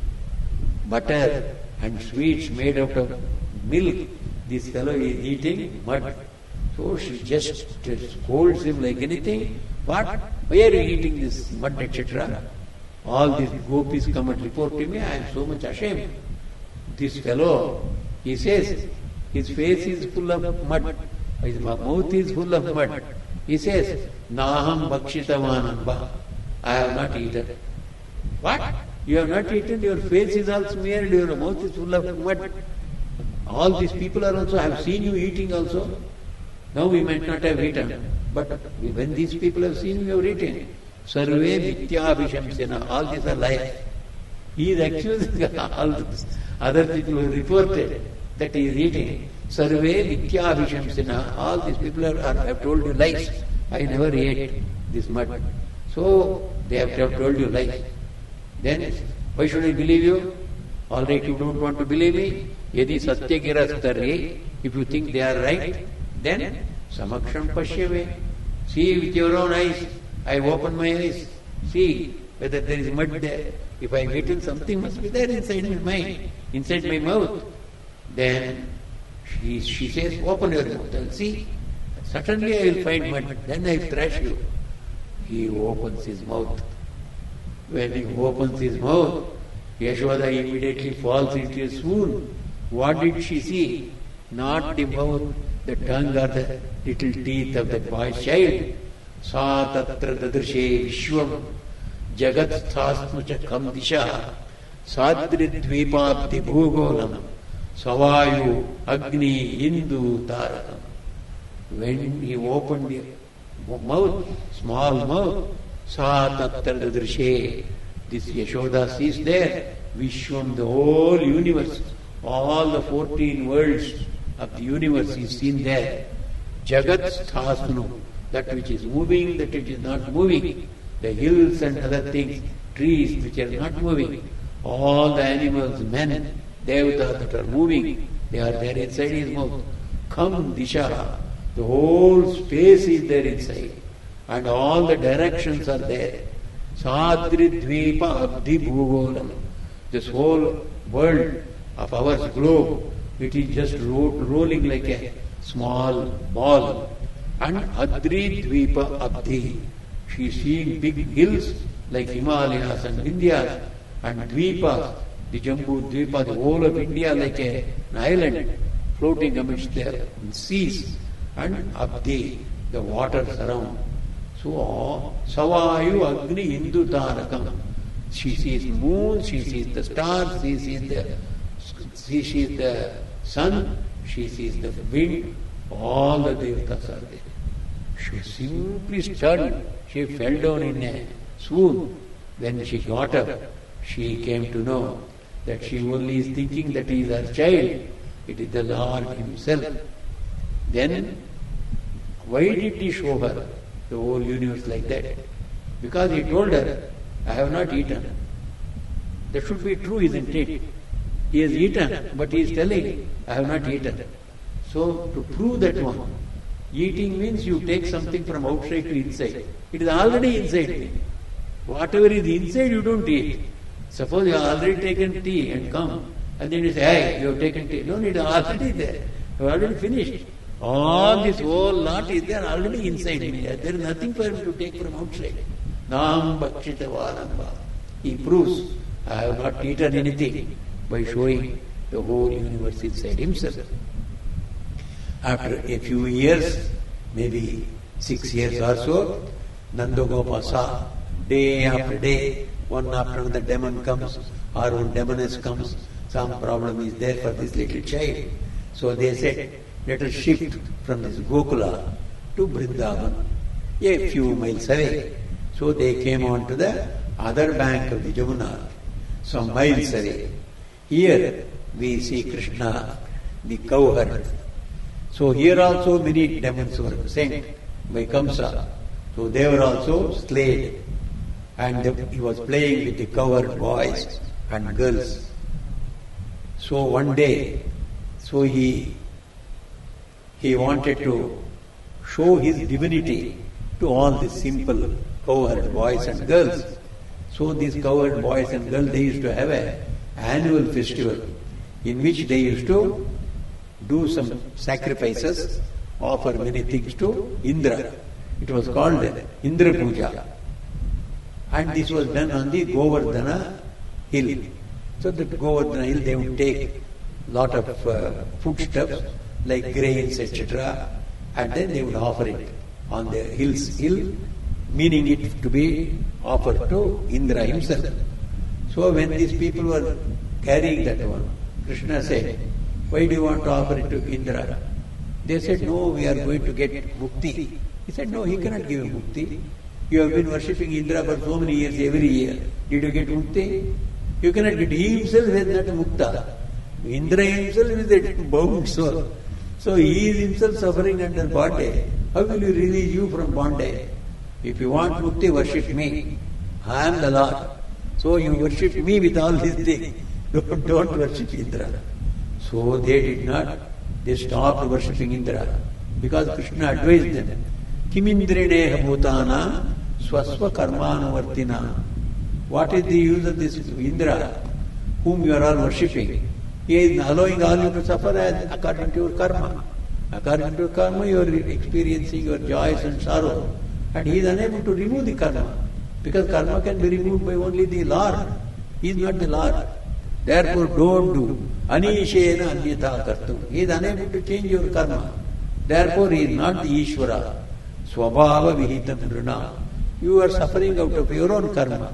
Speaker 2: butter and sweets made out of milk, this fellow is eating mud. So she just scolds him like anything. What? Why are you eating this mud, etc.? All these gopis come and report to me, I am so much ashamed. This fellow, he says, his face is full of mud, his mouth is full of mud. He says, Naham bhakshitavanamba, I have not eaten. What? You have not eaten, your face is all smeared, your mouth is full of mud. All these people are also, I have seen you eating also. Now we might not have eaten, but when these people have seen you have eaten, Sarve Vityabhishamsena, all these are lies. He is accusing all those other people who reported that he is eating. Sarve Vityabhishamsena, all these people have told you lies. I never ate this mud. So they have told you lies. Then why should I believe you? All right, you don't want to believe me? Yadi satyagirastare, if you think they are right, then samaksham pashyave. See with your own eyes. I open my eyes. See whether there is mud there. If I have eaten, something must be there inside my mind, inside my mouth. Then she says, open your mouth and see. Certainly I will find mud. Then I will thrash you. He opens his mouth. When he opens his mouth, Yashoda immediately falls into a swoon. What did she see? Not the mouth, the tongue or the little teeth of that boy's child. Sa tatra dadrshe vishwam jagat sthasmucha kam disha sadri dvipabdi bhugolam savayu agni indu tarakam. When he opened the mouth, small mouth, sa tatra dadrshe, this Yashoda sees there, Vishwam, the whole universe, all the 14 worlds of the universe is seen there. Jagat sthasnu, that which is moving, that which is not moving, the hills and other things, trees which are not moving, all the animals, men, devatas that are moving, they are there inside his mouth. Kam disha, the whole space is there inside, and all the directions are there. Sadri dvipa abdi bhugolam, this whole world of ours globe, it is just rolling like a small ball. And Adri Dvipa Abdi, she is seeing big hills like Himalayas and Vindhyas, and Dvipas, the Jambu Dvipa, the whole of India like an island floating amidst the seas, and Abdi, the waters around. So, Savayu Agni Hindu Tarakam. She sees moon, she sees the stars, she sees the sun, she sees the wind, all the devatas are there. She simply stunned. She fell down in a swoon. When she got up, she came to know that she only is thinking that he is her child. It is the Lord himself. Then, why did he show her the whole universe like that? Because he told her, I have not eaten. That should be true, isn't it? He has eaten, but he is telling, I have not eaten. So to prove that one, eating means you take something from outside to inside. It is already inside me. Whatever is inside, you don't eat. Suppose you have already taken tea and come, and then you say, hey, you have taken tea. No, it is already there. You have already finished. All this whole lot is there already inside me. There is nothing for him to take from outside. Nam bhakshita vanamba. He proves, I have not eaten anything by showing the whole universe inside himself. After a few years, maybe 6 years or so, Nandagopal saw day after day, one after another demon comes, or one demoness comes, some problem is there for this little child. So they said, let us shift from this Gokula to Vrindavan, a few miles away. So they came on to the other bank of the Jamuna, some miles away. Here we see Krishna, the cowherd. So here also many demons were sent by Kamsa. So they were also slayed. And he was playing with the cowherd boys and girls. So one day, so he wanted to show his divinity to all the simple cowherd boys and girls. So these cowherd boys and girls, they used to have an annual festival in which they used to do some sacrifices, offer many things to Indra. It was called Indra Puja. And this was done on the Govardhana hill. So that Govardhana hill, they would take lot of foodstuffs like grains, etc. and then they would offer it on the hill, meaning it to be offered to Indra himself. So when these people were carrying that one, Krishna said, why do you want to offer it to Indra? They said, no, we are going to get mukti. He said, no, he cannot give you mukti. You have been worshipping Indra for so many years, every year. Did you get mukti? You cannot get. He himself is not a mukta. Indra himself is a bound soul. So he is himself suffering under bondage. How will you release you from bondage? If you want mukti, worship me. I am the Lord. So you worship me with all these things. Don't worship Indra. So they did not. They stopped worshipping Indra. Because Krishna advised them. Kimindrineha bhutana swasva karmanuvartina. What is the use of this Indra, whom you are all worshipping? He is allowing all you to suffer according to your karma. According to your karma, you are experiencing your joys and sorrow. And he is unable to remove the karma. Because karma can be removed by only the Lord. He is not the Lord. Therefore, don't do. Anishena anyatha kartum. He is unable to change your karma. Therefore, he is not the Ishvara. Swabhava vihitam nrina. You are suffering out of your own karma.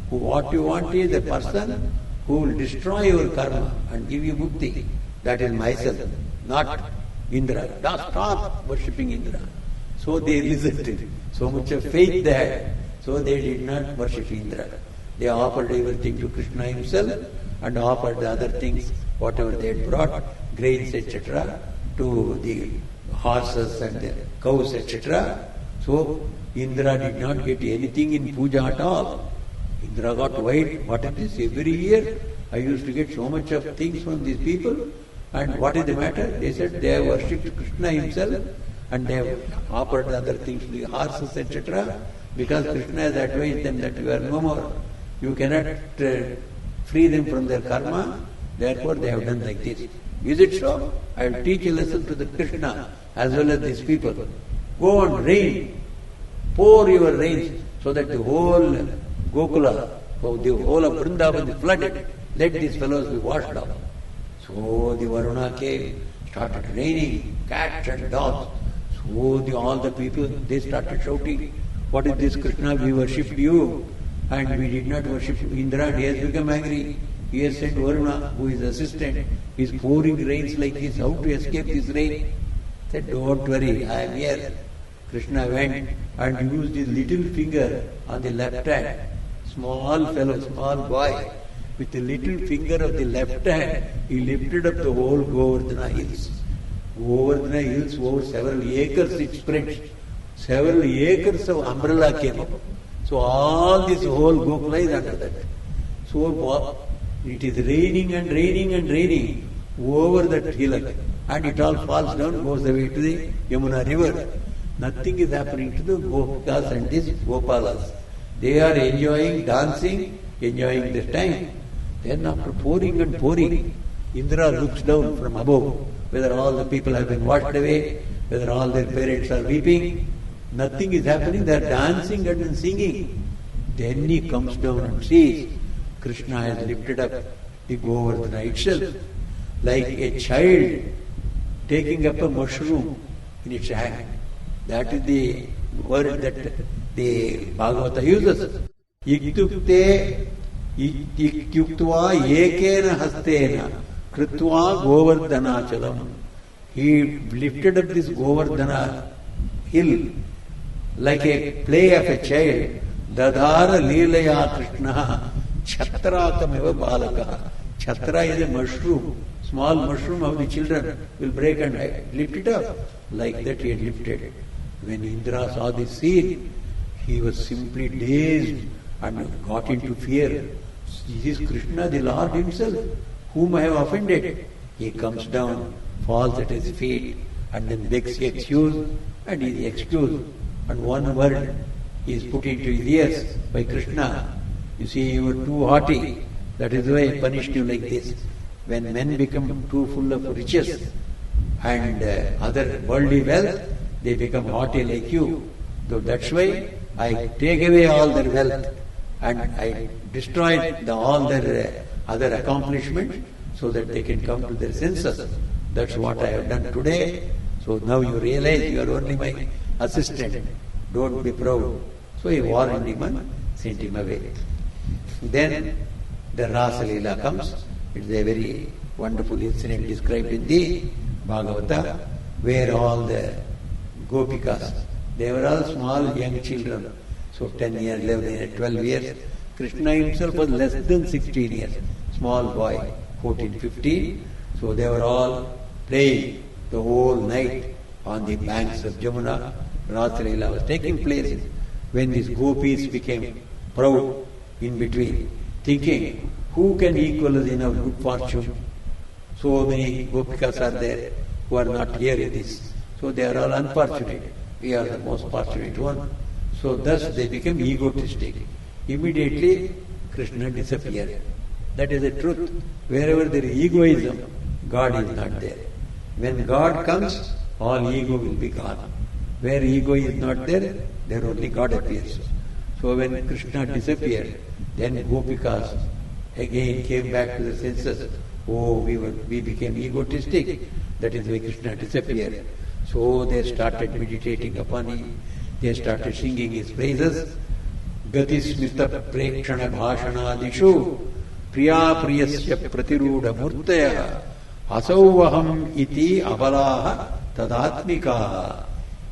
Speaker 2: What you want is a person who will destroy your karma and give you mukti. That is myself, not Indra. Stop worshipping Indra. So they listened. So much of faith they had. So they did not worship Indra. They offered everything to Krishna himself and offered the other things, whatever they had brought, grains, etc., to the horses and the cows, etc. So Indra did not get anything in puja at all. Indra got worried, what is this? Every year I used to get so much of things from these people, and what is the matter? They said they have worshipped Krishna himself and they have offered other things to the horses, etc. Because Krishna has advised them that you are no more. You cannot free them from their karma, therefore they have done like this. Is it so? I will teach a lesson to the Krishna as well as these people. Go on, rain. Pour your rains so that the whole Gokula, the whole of Vrindavan is flooded. Let these fellows be washed out. So the Varuna came, started raining, cats and dogs. So all the people, they started shouting, what is this Krishna? We worshipped you and we did not worship Indra, and he has become angry. He has sent Varuna, who is assistant, he is pouring rains like this. How to escape this rain? He said, don't worry, I am here. Krishna went and used his little finger on the left hand. Small fellow, small boy, with the little finger of the left hand, he lifted up the whole Govardhana hills. Govardhana hills, over several acres it spread. Several acres of umbrella came up. So all this whole Gokula is under that. So It is raining and raining and raining over that hillock, and it all falls down, goes away to the Yamuna river. Nothing is happening to the Gopikas and these Gopalas. They are enjoying, dancing, enjoying their time. Then after pouring and pouring, Indra looks down from above, whether all the people have been washed away, whether all their parents are weeping. Nothing is happening, they are dancing and singing. Then he comes down and sees Krishna has lifted up the Govardhana itself, like a child taking up a mushroom in its hand. That is the word that the Bhagavata uses. Iktukte ikyuktva ekena hastena krutva Govardhana chalam. He lifted up this Govardhana hill like a play of a child. Dadhara leelaya Krishna Chhatrakameva balaka. Chhatra is a mushroom, small mushroom of the children will break and lift it up. Like that he had lifted. When Indra saw this scene, he was simply dazed and got into fear. This is Krishna, the Lord himself, whom I have offended. He comes down, falls at his feet, and then begs excuse, and he is excused. And one word is put into his ears by Krishna. You see, you were too haughty. That is why I punished you like this. When men become too full of riches and other worldly wealth, they become haughty like you. So that's why I take away all their wealth and I destroy all their other accomplishments so that they can come to their senses. That's what I have done today. So now you realize you are only my assistant. Don't be proud. So he warned him and sent him away. Then the Rasa Leela comes. It's a very wonderful incident described in the Bhagavata, where all the Gopikas, they were all small young children. So 10 years, 11 years, 12 years. Krishna himself was less than 16 years. Small boy, 14, 15. So they were all playing the whole night on the banks of Jamuna. Rasa Leela was taking place when these gopis became proud in between, thinking, who can equal us in our good fortune? So many gopikas are there who are not here in this. So they are all unfortunate. We are the most fortunate one. So thus they became egotistic. Immediately Krishna disappeared. That is the truth. Wherever there is egoism, God is not there. When God comes, all ego will be gone. Where ego is not there, there only God appears. So when Krishna disappeared, then Gopikas again came back to the senses. Oh, we became egotistic. That is why Krishna disappeared. So they started meditating upon him. They started singing his praises. Gati smita prekshana bhashanadishu priya priyasya pratiruda murtaya asavaham iti abalaha tadatmikaha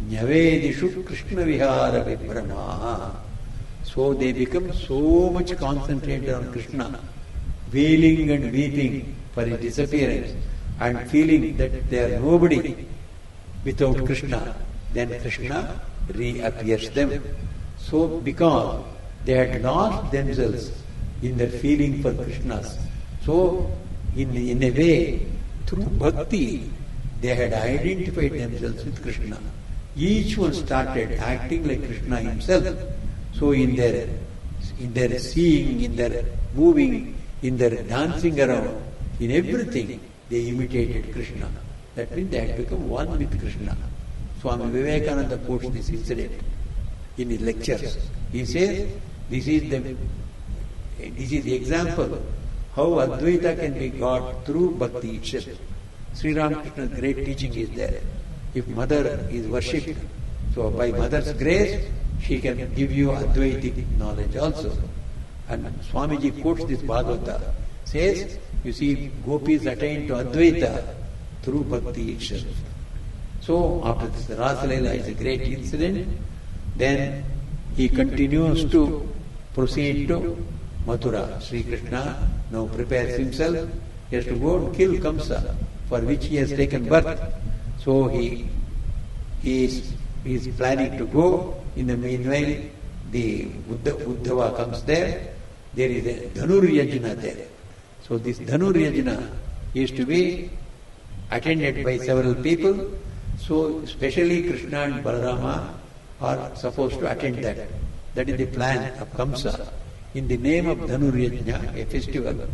Speaker 2: nyavedishu krishna vihara vibramaha. So they become so much concentrated on Krishna, wailing and weeping for his disappearance and feeling that they are nobody without Krishna. Then Krishna reappears them. So because they had lost themselves in their feeling for Krishna's, so in a way, through bhakti, they had identified themselves with Krishna. Each one started acting like Krishna himself. So in their seeing, in their moving, in their dancing around, in everything, they imitated Krishna. That means they had become one with Krishna. Swami Vivekananda quotes this incident in his lectures. He says, this is the example how Advaita can be got through bhakti itself. Sri Ramakrishna's great teaching is there. If mother is worshipped, so by mother's grace, she can give you Advaitic knowledge also. And Swamiji quotes this Bhagavata, says, you see, gopis attain to Advaita through bhakti itself. So after this Rasa Leela is a great incident, then he continues to proceed to Mathura. Sri Krishna now prepares himself, he has to go and kill Kamsa, for which he has taken birth. So he is planning to go. In the meanwhile, the Uddhava comes there. There is a Dhanur Yajna there. So this Dhanur Yajna is to be attended by several people. So especially Krishna and Balarama are supposed to attend that. That is the plan of Kamsa. In the name of Dhanur Yajna, a festival,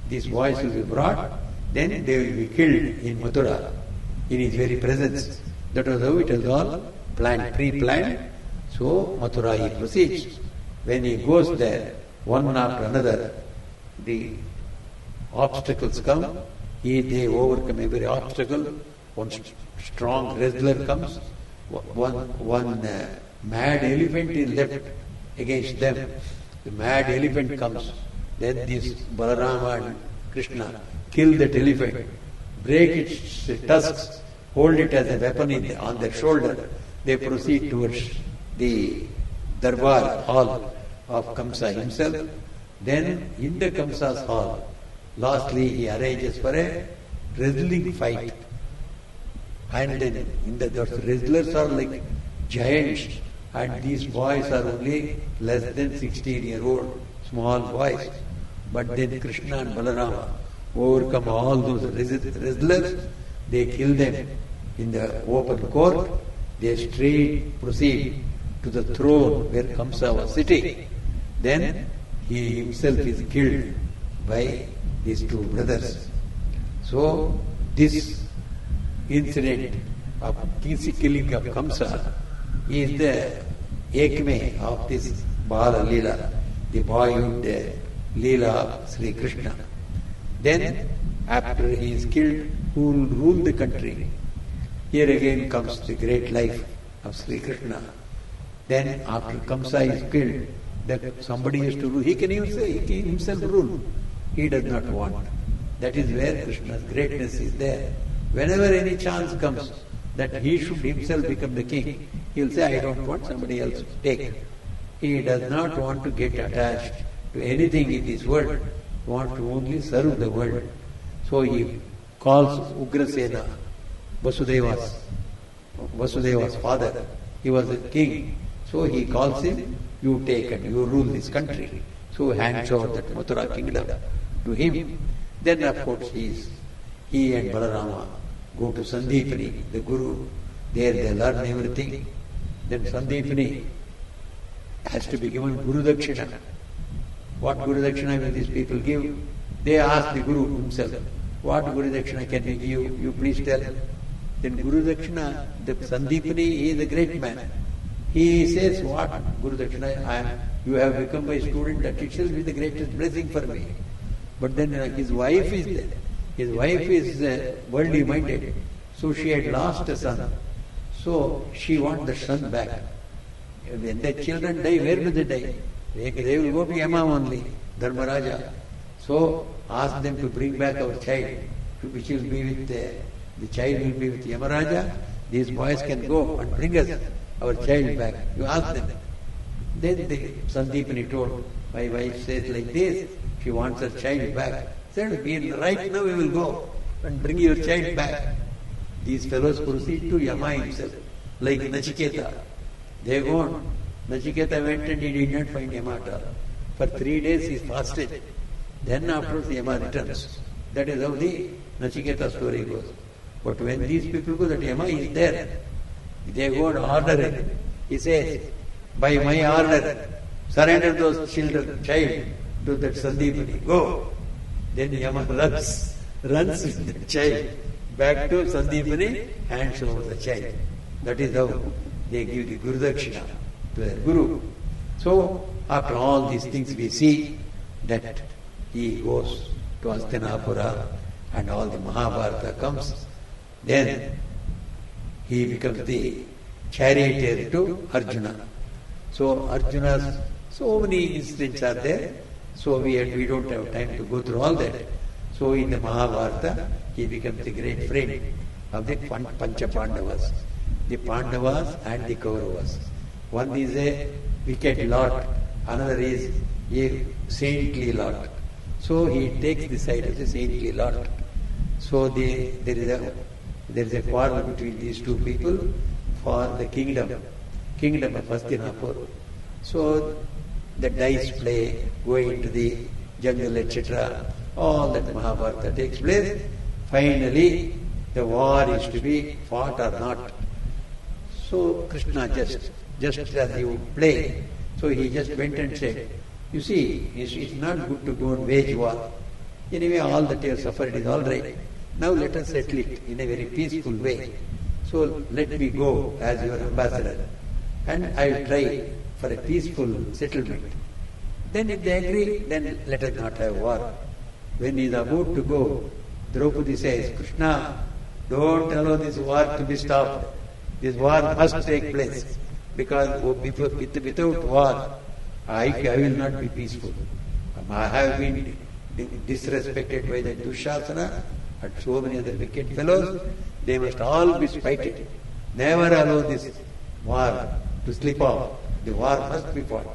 Speaker 2: these boys will be brought, then they will be killed in Mathura, in his very presence. That was how it was all planned, pre-planned. So Mathura he proceeds. When he goes there, one after another, the obstacles come, they overcome every obstacle. One strong wrestler comes, one mad elephant is left against them. The mad elephant comes. Then these Balarama and Krishna kill that elephant, break its tusks, hold it as a weapon on their shoulder. They proceed towards the Darbar hall of Kamsa himself. Then in the Kamsa's hall, lastly he arranges for a wrestling fight. And then those wrestlers are like giants, and these boys are only less than 16-year-old, small boys. But then Krishna and Balarama overcome all those wrestlers, they kill them in the open court, they straight proceed to the throne where Kamsa was sitting. Then he himself is killed by these two brothers. So this incident of killing of Kamsa is the ekme of this Bala Leela, the boyhood Leela of Sri Krishna. Then, after he is killed, who will rule the country? Here again comes the great life of Sri Krishna. Then, after Kamsa is killed, that somebody has to rule. He can even say, he can himself rule. He does not want. That is where Krishna's greatness is there. Whenever any chance comes that he should himself become the king, he will say, I don't want somebody else to take. He does not want to get attached to anything in this world. He wants to only serve the world. So he calls Ugrasena, Vasudeva's father. He was a king. So he calls him, you take and you rule this country. So hands over that Mathura kingdom to him. Then of course he and Balarama go to Sandipani, the Guru. There they learn everything. Then Sandipani has to be given Guru Dakshina. What Guru Dakshina will these people give? They ask the Guru himself, what Guru Dakshina can we give? You please tell. Then Guru Dakshina, the Sandipani, he is a great man. He says, what Guru Dakshina, you have become my student, that it shall be the greatest blessing for me. But then his wife is there. His wife is worldly minded. So she had lost a son. So she wants the son back. When the children die, where do they die? They will go to Yama only, Dharmaraja. So ask them to bring back our child, which will be with the child will be with Yamaraja. These boys can go and bring us our child back. You ask them. Then the Sandipani told, my wife says like this, she wants her child back. Said, right now we will go and bring your child back. These fellows proceed to Yama himself, like Nachiketa. They go on. Nachiketa went and he did not find Yama at all. For 3 days he fasted. Then afterwards Yama returns. That is how the Nachiketa story goes. But when these people go that Yama is there, they go and order him. He says, by my order, surrender those children, child, to that Sandipani. Go. Then Yama runs with the child back to Sandipani, hands over the child. That is how they give the Guru Dakshina to their Guru. So, after all these things we see that he goes to Hastinapura and all the Mahabharata comes. Then he becomes the charioteer to Arjuna. So Arjuna's, so many incidents are there. So we don't have time to go through all that. So in the Mahabharata, he becomes the great friend of the Pancha Pandavas. The Pandavas and the Kauravas. One is a wicked lord, another is a saintly lord. So he takes the side of the saintly lord. So there is a quarrel between these two people for the kingdom of Hastinapur. So the dice play, going to the jungle, etc. all that Mahabharata takes place. Finally, the war is to be fought or not. So Krishna just as you play, so he just went and said, you see, it's not good to go and wage war. Anyway, all that you have suffered is all right. Now let us settle it in a very peaceful way. So let me go as your ambassador, and I will try for a peaceful settlement. Then if they agree, then let us not have war. When he is about to go, Draupadi says, Krishna, don't allow this war to be stopped. This war must take place, because without war, I will not be peaceful. I have been disrespected by the Dushasana and so many other wicked fellows. They must all be spited. Never allow this war to slip off. The war must be fought.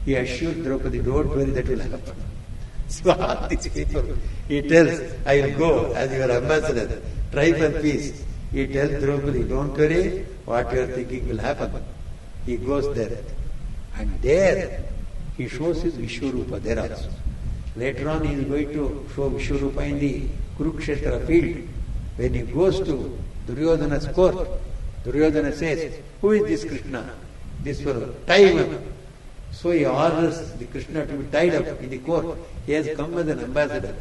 Speaker 2: He assured Draupadi, don't worry, that will happen. So all these people, he tells, I will go as your ambassador, try for peace. He tells Draupadi, don't worry, what you are thinking will happen. He goes there. And there, he shows his Vishwarupa there also. Later on, he is going to show Vishwarupa in the Kurukshetra field. When he goes to Duryodhana's court, Duryodhana says, who is this Krishna? This fellow, tie him up. So he orders the Krishna to be tied up in the court. He has come as an ambassador.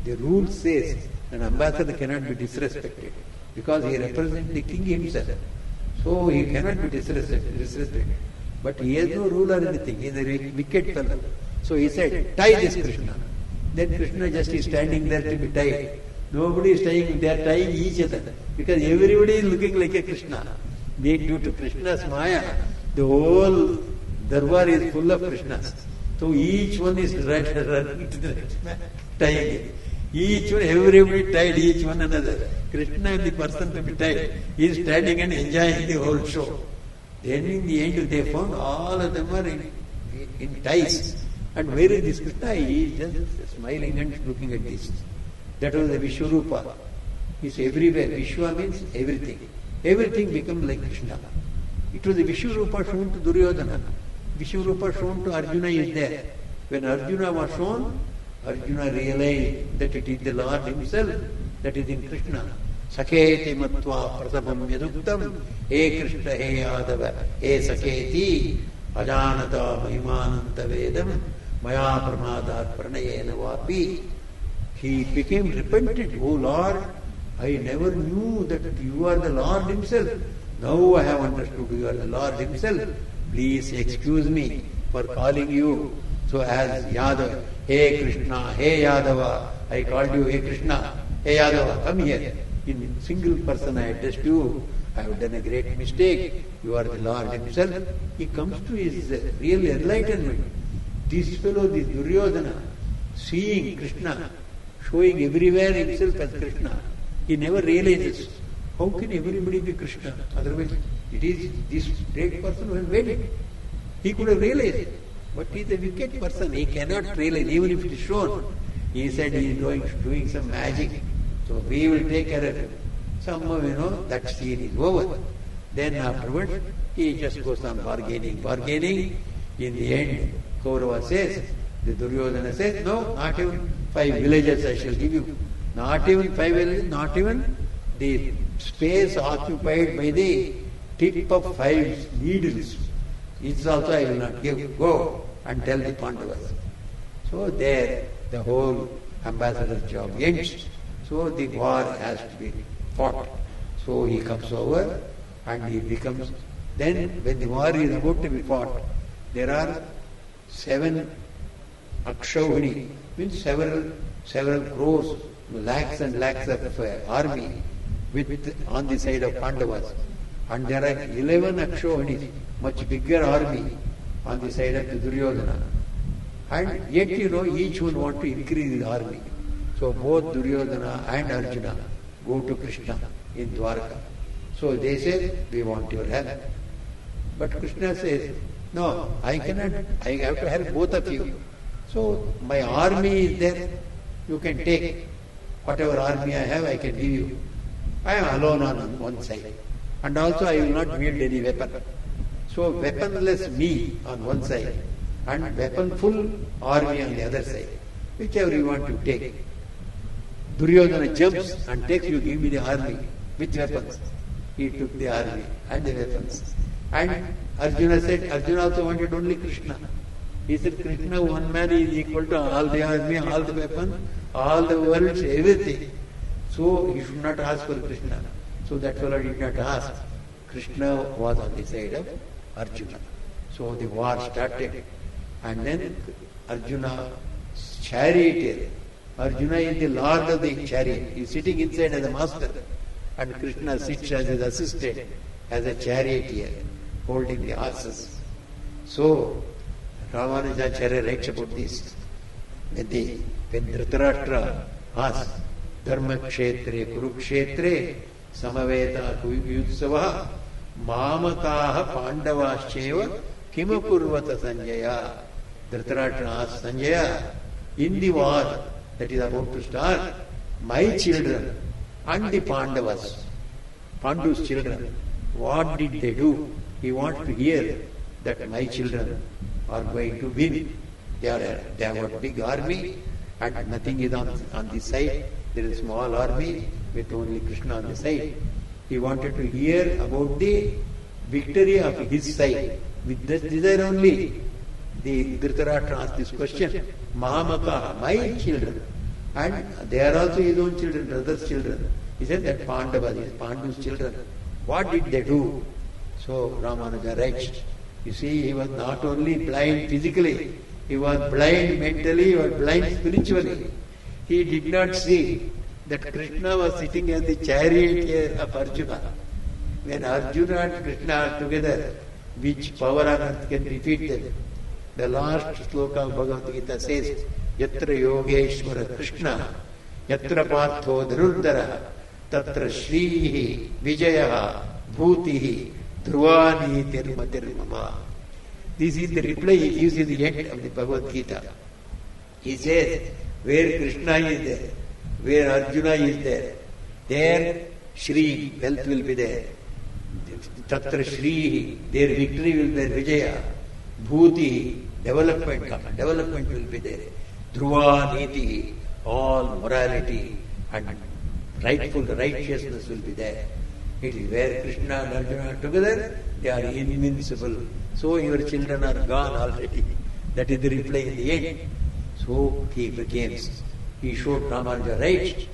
Speaker 2: The rule says an ambassador cannot be disrespected because he represents the king himself. So he cannot be disrespected. But he has no rule or anything. He is a wicked fellow. So he said, tie this Krishna. Then Krishna just is standing there to be tied. Nobody is tying, they are tying each other. Because everybody is looking like a Krishna. Due to Krishna's Maya, the whole Darbar is full of Krishnas. So each one is running to the next man, tying it. Each one, everybody tied each one another. Krishna is the person to be tied. He is standing and enjoying the whole show. Then in the end, they found all of them are in ties. And where is this Krishna? He is just smiling and looking at this. That was the Vishwarupa. He is everywhere. Vishwa means everything. Everything becomes like Krishna. It was the Vishwarupa shown to Duryodhana. Vishwarupa shown to Arjuna is there. When Arjuna was shown, Arjuna realized that it is the Lord himself that is in Krishna. Saketi matva pratabam yaduktam he Krishna he Yadava he Saketi ajanata mahimananta vedam maya pramadat pranayena vapi. He became repentant. Oh Lord, I never knew that you are the Lord himself. Now I have understood you are the Lord himself. Please excuse me for calling you so as Yadava. Hey Krishna, hey Yadava. I called you, hey Krishna, hey Yadava, come here. In single person I addressed you. I have done a great mistake. You are the Lord himself. He comes to his real enlightenment. This fellow, this Duryodhana, seeing Krishna, showing everywhere himself as Krishna, he never realizes, how can everybody be Krishna? Otherwise, it is this great person who has made it. He could have realized it. But he is a wicked person. He cannot realize, even if it is shown. He said he is doing some magic. So we will take care of him. Somehow, that scene is over. Then afterwards, he just goes on bargaining. In the end, Kaurava says, the Duryodhana says, no, not even 5 villages I shall give you. Not even 5 villages, not even the space occupied by the tip of 5 needles. It's also I will not give. Go and tell the Pandavas. So there, the whole ambassador's job ends. So the war has to be fought. So he comes over and he becomes... Then when the war is about to be fought, there are 7 Akshauhini, means several crores, lakhs and lakhs of army on the side of Pandavas. And there are 11 Akshauhinis, much bigger army on the side of the Duryodhana. And yet, each one want to increase his army. So both Duryodhana and Arjuna go to Krishna in Dwarka. So they say, we want your help. But Krishna says, no, I cannot, I have to help both of you. So my army is there, you can take whatever army I have, I can give you. I am alone on one side. And also I will not wield any weapon. So weaponless me on one side and weaponful army on the other side. whichever you want to take. Duryodhana jumps and takes, you give me the army with weapons. He took the army and the weapons. And Arjuna said, Arjuna also wanted only Krishna. He said, Krishna, one man is equal to all the army, all the weapons, all the worlds, everything. So he should not ask for Krishna. So that fellow did not ask. Krishna was on the side of Arjuna. So the war started. And then Arjuna's charioteer. Arjuna is the lord of the chariot. He is sitting inside as a master. And Krishna sits as his assistant, as a charioteer, holding the horses. So, Ramanujacharya writes about this. When Dhritarashtra asked, Dharma kshetre kurukshetre samaveta kuyutsava mamakaha pandavascheva kimakurvata Sanjaya. Dhritarashtra asked Sanjaya, in the war that is about to start, my children and the Pandavas, Pandu's children, what did they do? He wants to hear that my children are going to win. They have got a big army and nothing is on the side. There is a small army with only Krishna on the side. He wanted to hear about the victory of his side. With this desire only, the Dhritarashtra asked this question, Mahamaka, my children. And they are also his own children, brothers' children. He said that Pandavas, his Pandu's children. What did they do? So Ramanuja writes, you see, he was not only blind physically, he was blind mentally, he was blind spiritually. He did not see that Krishna was sitting as the charioteer of Arjuna. When Arjuna and Krishna are together, which power on earth can defeat them? The last sloka of Bhagavad Gita says, Yatra Yogeshwara Krishna, Yatra Partho Dharurdara, Tatra Shrihi Vijayaha Bhutihi Dhruvani Tirmatirmama. This is the reply he gives in the end of the Bhagavad Gita. He says, where Krishna is there, where Arjuna is there Shri, wealth will be there. Tatra Shrihi, their victory will be there, Vijaya. Bhuti, development will be there. Dhruva Niti, all morality and rightful righteousness will be there. It is where Krishna and Arjuna are together, they are invincible. So your children are gone already. That is the reply in the end. So he showed Ramanuja right.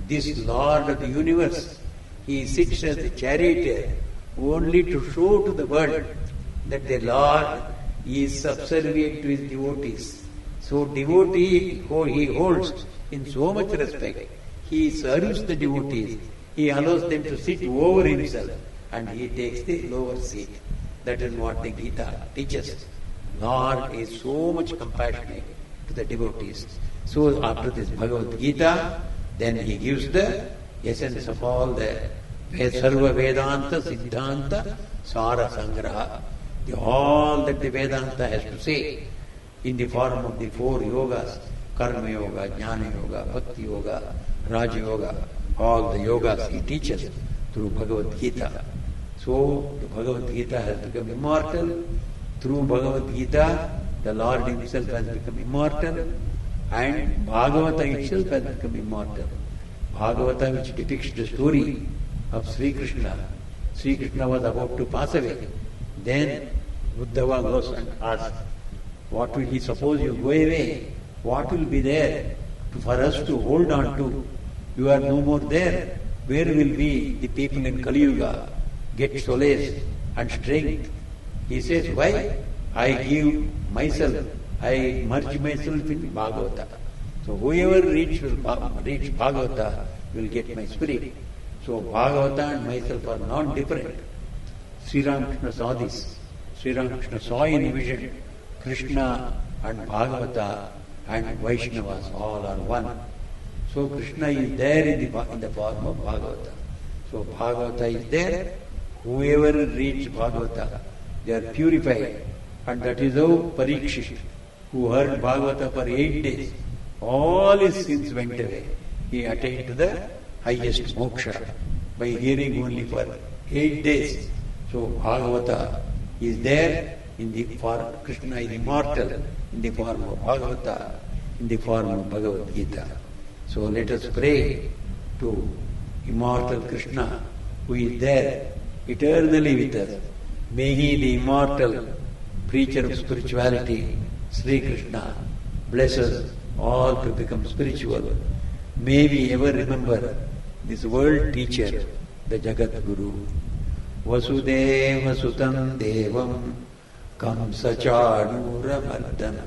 Speaker 2: This Lord of the universe, he sits as the charioteer only to show to the world that the Lord is subservient to his devotees. So devotee he holds in so much respect. He serves the devotees. He allows them to sit over himself and he takes the lower seat. That is what the Gita teaches. Lord is so much compassionate to the devotees. So after this Bhagavad Gita, then he gives the essence of all the Sarva Vedanta, Siddhanta, Sara Sangraha. All that the Vedanta has to say in the form of the 4 yogas, Karma Yoga, Jnana Yoga, Bhakti Yoga, Raja Yoga, all the yogas he teaches through Bhagavad Gita. So the Bhagavad Gita has become immortal. Through Bhagavad Gita, the Lord himself has become immortal and Bhagavata itself has become immortal. Bhagavata, which depicts the story of Sri Krishna. Sri Krishna was about to pass away. Then Uddhava goes and asks, what will he suppose you go away? What will be there for us to hold on to? You are no more there. Where will be the people in Kali Yuga get solace and strength? He says, why? I give myself, I merge myself in Bhagavata. So whoever reach Bhagavata will get my spirit. So Bhagavata and myself are not different. Sri Ramakrishna saw this. Sri Ramakrishna saw in a vision Krishna and Bhagavata and Vaishnavas all are one. So Krishna is there in the form of Bhagavata. So Bhagavata is there. Whoever reads Bhagavata, they are purified. And that is how Parikshit, who heard Bhagavata for 8 days, all his sins went away. He attained to the highest moksha by hearing only for 8 days. So Bhagavata is there in the form, Krishna is immortal in the form of Bhagavata. in the form of Bhagavad Gita. So let us pray to immortal Krishna, who is there eternally with us. May he, the immortal preacher of spirituality, Sri Krishna, bless us all to become spiritual. May we ever remember this world teacher, the Jagat Guru. Vasudeva Sutam Devam Kamsa Chanura Mardana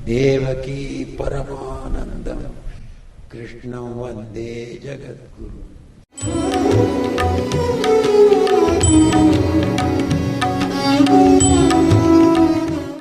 Speaker 2: Devaki Paramanandam Krishna Vande Jagat Guru.